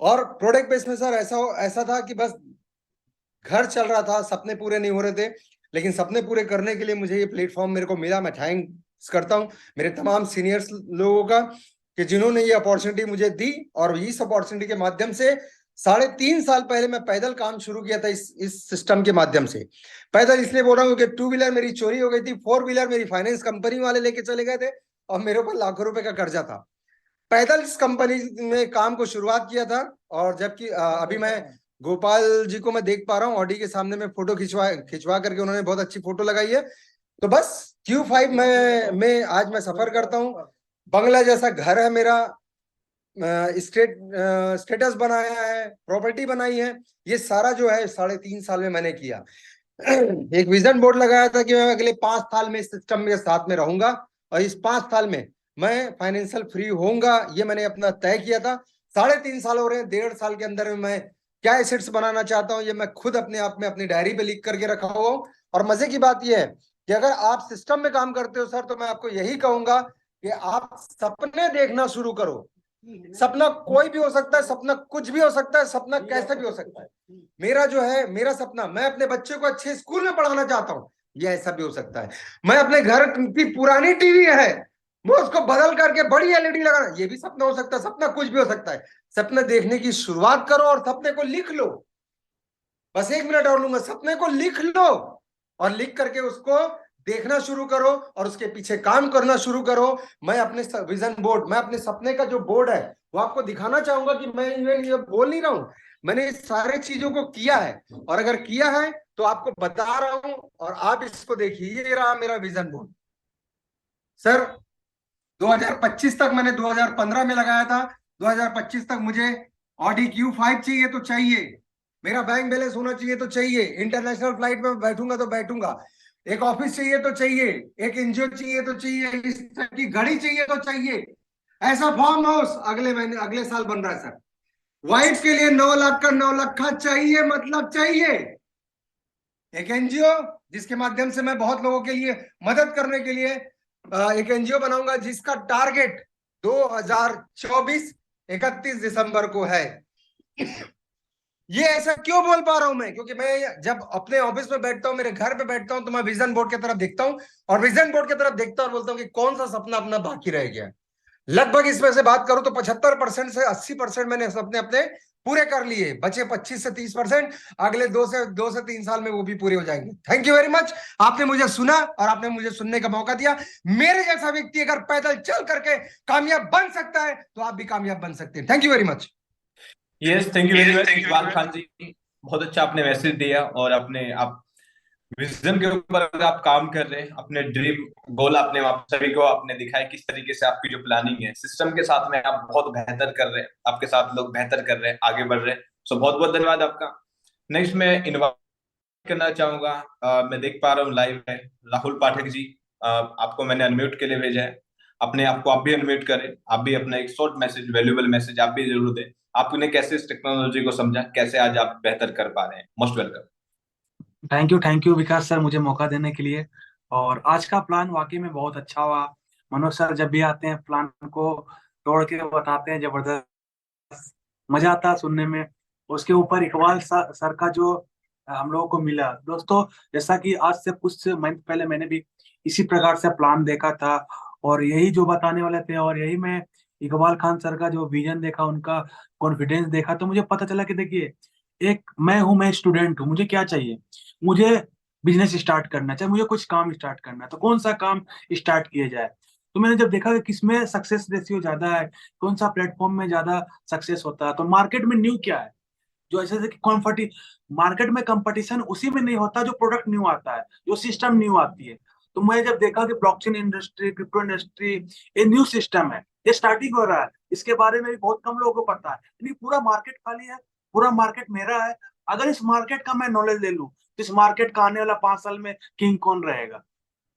और प्रोडक्ट बेस में सर ऐसा ऐसा था कि बस घर चल रहा था, सपने पूरे नहीं हो रहे थे। लेकिन सपने पूरे करने के लिए मुझे ये प्लेटफॉर्म मेरे को मिला। मैं थैंक्स करता हूँ मेरे तमाम सीनियर्स लोगों का कि जिन्होंने ये अपॉर्चुनिटी मुझे दी। और इस अपॉर्चुनिटी के माध्यम से 3.5 साल पहले मैं पैदल काम शुरू किया था इस सिस्टम के माध्यम से। पैदल इसलिए बोल रहा हूँ कि 2 व्हीलर मेरी चोरी हो गई थी, 4 व्हीलर मेरी फाइनेंस कंपनी वाले लेके चले गए थे और मेरे ऊपर लाखों रुपए का कर्जा था। पैदल इस कंपनी में काम को शुरुआत किया था। और जबकि अभी मैं गोपाल जी को मैं देख पा रहा हूँ ऑडी के सामने में, फोटो खिंचवा खिंचवा करके उन्होंने बहुत अच्छी फोटो लगाई है। तो बस Q5 में आज मैं सफर करता हूँ। बंगला जैसा घर है मेरा, स्टेटस बनाया है, प्रॉपर्टी बनाई है। ये सारा जो है 3.5 साल में मैंने किया। एक विजन बोर्ड लगाया था कि मैं अगले 5 साल में इस सिस्टम के साथ में रहूंगा और इस 5 साल में मैं फाइनेंशियल फ्री होऊंगा। ये मैंने अपना तय किया था। 3.5 साल हो रहे हैं। 1.5 साल के अंदर में मैं क्या एसेट्स बनाना चाहता हूँ ये मैं खुद अपने आप में अपनी डायरी पे लिख करके रखा हुआ हूँ। और मजे की बात यह है कि अगर आप सिस्टम में काम करते हो सर, तो मैं आपको यही कहूंगा कि आप सपने देखना शुरू करो। सपना कोई भी हो सकता है, सपना कुछ भी हो सकता है, सपना कैसा भी हो सकता है। मेरा जो है, मेरा सपना, मैं अपने बच्चे को अच्छे स्कूल में पढ़ाना चाहता हूँ, ये ऐसा भी हो सकता है। मैं अपने घर की पुरानी टीवी है, मैं उसको बदल करके बड़ी एलईडी लगाना, ये भी सपना हो सकता है। सपना कुछ भी हो सकता है। सपने देखने की शुरुआत करो और सपने को लिख लो। बस 1 मिनट और लूंगा। सपने को लिख लो और लिख करके उसको देखना शुरू करो और उसके पीछे काम करना शुरू करो। मैं अपने विजन बोर्ड, मैं अपने सपने का जो बोर्ड है वो आपको दिखाना चाहूंगा कि मैं इवन ये बोल नहीं रहा हूं, मैंने इस सारे चीजों को किया है। और अगर किया है तो आपको बता रहा हूं और आप इसको देखिए। ये रहा मेरा विजन बोर्ड सर। 2025 तक, मैंने 2015 में लगाया था, 2025 तक मुझे ऑडी Q5 चाहिए तो चाहिए, मेरा बैंक बैलेंस होना चाहिए तो चाहिए, इंटरनेशनल फ्लाइट में बैठूंगा तो बैठूंगा, एक ऑफिस चाहिए तो चाहिए, एक एनजीओ चाहिए तो चाहिए, इस तरह की घड़ी चाहिए तो चाहिए, ऐसा फार्म हाउस अगले महीने अगले साल बन रहा है सर। वाइफ के लिए 9 लाख का 9 लाख चाहिए, मतलब चाहिए। एक एनजीओ जिसके माध्यम से मैं बहुत लोगों के लिए मदद करने के लिए एक एनजीओ बनाऊंगा जिसका टारगेट 2024 31 दिसंबर को है। ये ऐसा क्यों बोल पा रहा हूं मैं? क्योंकि मैं जब अपने ऑफिस में बैठता हूं, मेरे घर पे बैठता हूं, तो मैं विजन बोर्ड की तरफ देखता हूं और विजन बोर्ड की तरफ देखता हूं और बोलता हूं कि कौन सा सपना अपना बाकी रह गया। लगभग इसमें से बात करूं तो 75% से 80% मैंने सपने अपने पूरे कर लिए। बचे 25 से 30%, अगले 2 से 3 साल में वो भी पूरे हो जाएंगे। Thank you very much. आपने मुझे सुना और आपने मुझे सुनने का मौका दिया। मेरे जैसा व्यक्ति अगर पैदल चल करके कामयाब बन सकता है तो आप भी कामयाब बन सकते हैं। Thank you very much. Yes, thank you very much Iqbal Khan ji. बहुत अच्छा आपने मैसेज दिया, और अपने आप विजन के ऊपर अगर आप काम कर रहे हैं, अपने ड्रीम गोल आपने आप सभी को आपने दिखाया किस तरीके से आपकी जो प्लानिंग है सिस्टम के साथ में आप बहुत बेहतर कर रहे हैं, आपके साथ लोग बेहतर कर रहे हैं, आगे बढ़ रहे हैं। सो बहुत बहुत धन्यवाद आपका। नेक्स्ट मैं इनवाइट करना चाहूंगा, मैं देख पा रहा हूँ लाइव है राहुल पाठक जी। आपको मैंने अनम्यूट के लिए भेजा है, अपने आप को आप भी अनम्यूट करें, आप भी अपना एक शॉर्ट मैसेज, वैल्यूएबल मैसेज आप भी जरूर दें। आपने कैसे इस टेक्नोलॉजी को समझा, कैसे आज आप बेहतर कर पा रहे हैं, most welcome. Thank you Vikas sir, मुझे मौका देने के लिए। और आज का प्लान वाकई में बहुत अच्छा हुआ। मनोज सर जब भी आते हैं प्लान को तोड़ के बताते हैं, जबरदस्त मजा आता है सुनने में। उसके ऊपर इकबाल सर का जो हम लोगों को मिला दोस्तों, जैसा कि आज से कुछ मंथ पहले मैंने भी इसी प्रकार से प्लान देखा था, और यही जो बताने वाले थे, और यही मैं इकबाल खान सर का जो विजन देखा, उनका कॉन्फिडेंस देखा, तो मुझे पता चला कि देखिए, एक मैं स्टूडेंट हूँ, मुझे क्या चाहिए? मुझे बिजनेस स्टार्ट करना चाहिए, मुझे कुछ काम स्टार्ट करना है, तो कौन सा काम स्टार्ट किया जाए? तो मैंने जब देखा कि किसमें सक्सेस रेशियो ज्यादा है, कौन सा प्लेटफॉर्म में ज्यादा सक्सेस होता है, तो मार्केट में न्यू क्या है, जो ऐसे कि कॉम्पिटी मार्केट में कंपटीशन उसी में नहीं होता जो प्रोडक्ट न्यू आता है, जो सिस्टम न्यू आती है। तो मैं जब देखा कि ब्लॉकचेन इंडस्ट्री, क्रिप्टो इंडस्ट्री, ये न्यू सिस्टम है, ये स्टार्टिंग हो रहा है, इसके बारे में भी बहुत कम लोगों को पता है, यानी पूरा मार्केट खाली है, पूरा मार्केट मेरा है। अगर इस मार्केट का मैं नॉलेज ले लूं, तो इस मार्केट का आने वाला 5 साल में किंग कौन रहेगा?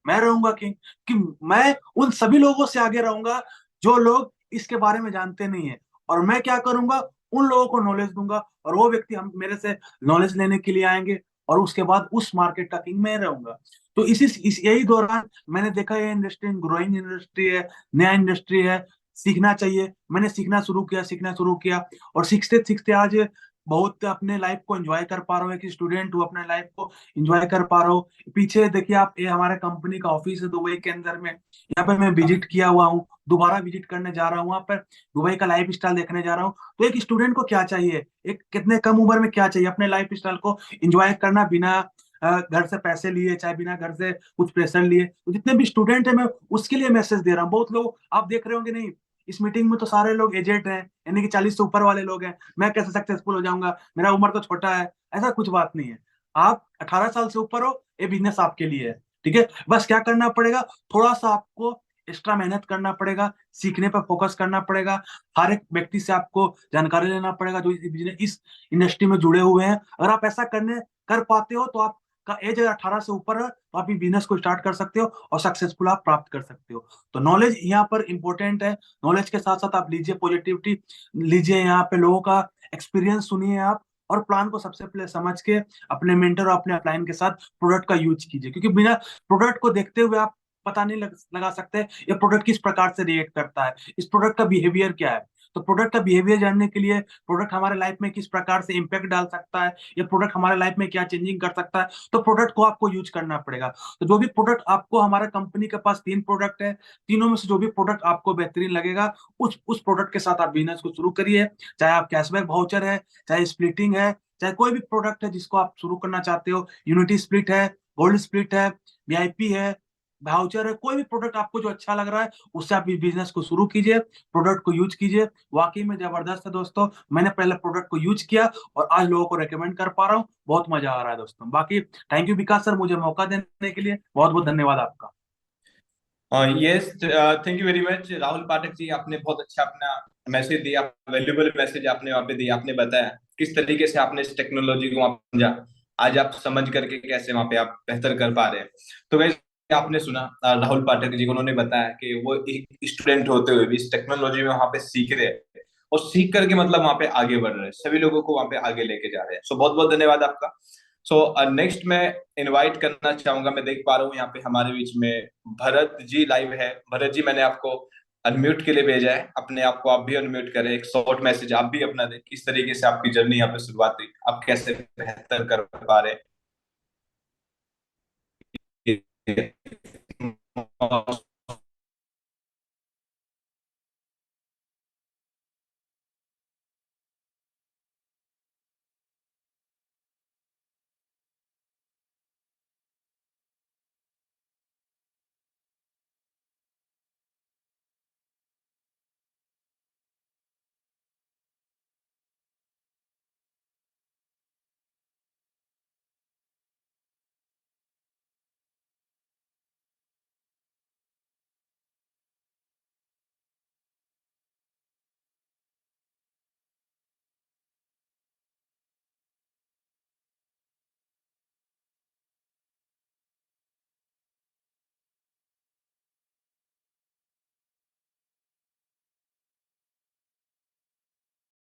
मैं रहूंगा किंग। कि मैं उन सभी लोगों से आगे रहूंगा जो लोग इसके बारे में जानते नहीं है, और मैं क्या करूंगा, उन लोगों को नॉलेज दूंगा, और वो व्यक्ति हम मेरे से नॉलेज लेने के लिए आएंगे, और उसके बाद उस मार्केट का किंग मैं रहूंगा। तो यही दौरान मैंने देखा ये इंडस्ट्री ग्रोइंग इंडस्ट्री है, नया इंडस्ट्री है, सीखना चाहिए। मैंने सीखना शुरू किया, और सीखते सीखते आज बहुत अपने लाइफ को एंजॉय कर पा रहा हूँ। एक स्टूडेंट हूँ, अपने लाइफ को एंजॉय कर पा रहा हूँ। पीछे देखिए आप, ये हमारे कंपनी का ऑफिस है दुबई के अंदर में, यहाँ पे मैं विजिट किया हुआ हूँ, दोबारा विजिट करने जा रहा हूँ वहाँ पर, दुबई का लाइफ स्टाइल देखने जा रहा हूँ। तो एक स्टूडेंट को क्या चाहिए, एक कितने कम उम्र में क्या चाहिए, अपने लाइफ स्टाइल को एंजॉय करना, बिना घर से पैसे लिए, चाहे बिना घर से कुछ प्रेशर लिए। तो जितने भी स्टूडेंट है, मैं उसके लिए मैसेज दे रहा हूँ। बहुत लोग आप देख रहे होंगे, नहीं इस मीटिंग में तो सारे लोग एजेड हैं, यानी कि 40 से ऊपर वाले लोग हैं, मैं कैसे सक्सेसफुल हो जाऊंगा, मेरा उम्र तो छोटा है। ऐसा कुछ बात नहीं है। आप 18 साल से ऊपर हो, ये बिजनेस आपके लिए है। ठीक है, बस क्या करना पड़ेगा, थोड़ा सा आपको एक्स्ट्रा मेहनत करना पड़ेगा, सीखने पर फोकस करना पड़ेगा, हर एक व्यक्ति से आपको जानकारी लेना पड़ेगा जो इस बिजनेस इस इंडस्ट्री में जुड़े हुए हैं। अगर आप ऐसा कर पाते हो, तो आपका एज अगर 18 से ऊपर है, तो आप बिजनेस को स्टार्ट कर सकते हो, और सक्सेसफुल आप प्राप्त कर सकते हो। तो नॉलेज यहाँ पर इंपॉर्टेंट है। नॉलेज के साथ साथ आप लीजिए, पॉजिटिविटी लीजिए, यहाँ पे लोगों का एक्सपीरियंस सुनिए आप, और प्लान को सबसे पहले समझ के अपने मेंटर और अपने अपलाइन के साथ प्रोडक्ट का यूज कीजिए, क्योंकि बिना प्रोडक्ट को देखते हुए आप पता नहीं लगा सकते ये प्रोडक्ट किस प्रकार से रिएक्ट करता है, इस प्रोडक्ट का बिहेवियर क्या है। तो प्रोडक्ट का बिहेवियर जानने के लिए, प्रोडक्ट हमारे लाइफ में किस प्रकार से इंपैक्ट डाल सकता है, ये प्रोडक्ट हमारे लाइफ में क्या चेंजिंग कर सकता है, तो प्रोडक्ट को आपको यूज करना पड़ेगा। तो जो भी प्रोडक्ट आपको, हमारे कंपनी के पास 3 प्रोडक्ट है, तीनों में से जो भी प्रोडक्ट आपको बेहतरीन लगेगा, उस प्रोडक्ट के साथ आप बिजनेस को शुरू करिए। चाहे आप कैशबैक वाउचर है, चाहे स्प्लिटिंग है, चाहे कोई भी प्रोडक्ट है जिसको आप शुरू करना चाहते हो, यूनिटी स्प्लिट है, गोल्ड स्प्लिट है, वीआईपी है, वाउचर है, कोई भी प्रोडक्ट आपको जो अच्छा लग रहा है, उससे आप बिजनेस को शुरू कीजिए, प्रोडक्ट को यूज कीजिए। वाकई में जबरदस्त है दोस्तों, मैंने पहले प्रोडक्ट को यूज किया, और आज लोगों को रेकमेंड कर पा रहा हूँ, बहुत मजा आ रहा है दोस्तों। बाकी थैंक यू विकास सर, मुझे मौका देने के लिए बहुत बहुत धन्यवाद आपका। Yes, thank you very much Rahul Pathak ji, आपने बहुत अच्छा अपना मैसेज दिया, वैल्यूएबल मैसेज आपने वहाँ पे दिया, आपने बताया किस तरीके से आपने इस टेक्नोलॉजी को वहाँ समझा, आज आप समझ करके कैसे वहाँ पे आप बेहतर कर पा रहे हैं। तो गाइस, आपने सुना राहुल पाठक जी को, उन्होंने बताया कि वो एक स्टूडेंट होते हुए भी इस टेक्नोलॉजी में वहाँ पे सीख रहे हैं, और सीख करके मतलब वहाँ पे आगे बढ़ रहे हैं, सभी लोगों को वहाँ पे आगे लेके जा रहे हैं। सो बहुत बहुत धन्यवाद आपका। सो नेक्स्ट मैं इनवाइट करना चाहूंगा, मैं देख पा रहा हूँ यहाँ पे हमारे बीच में भरत जी लाइव है। भरत जी, मैंने आपको अनम्यूट के लिए भेजा है, अपने आप को आप भी अनम्यूट करें, एक शॉर्ट मैसेज आप भी अपना दें, किस तरीके से आपकी जर्नी यहाँ पे शुरुआत हुई, आप कैसे बेहतर कर पा रहे हैं।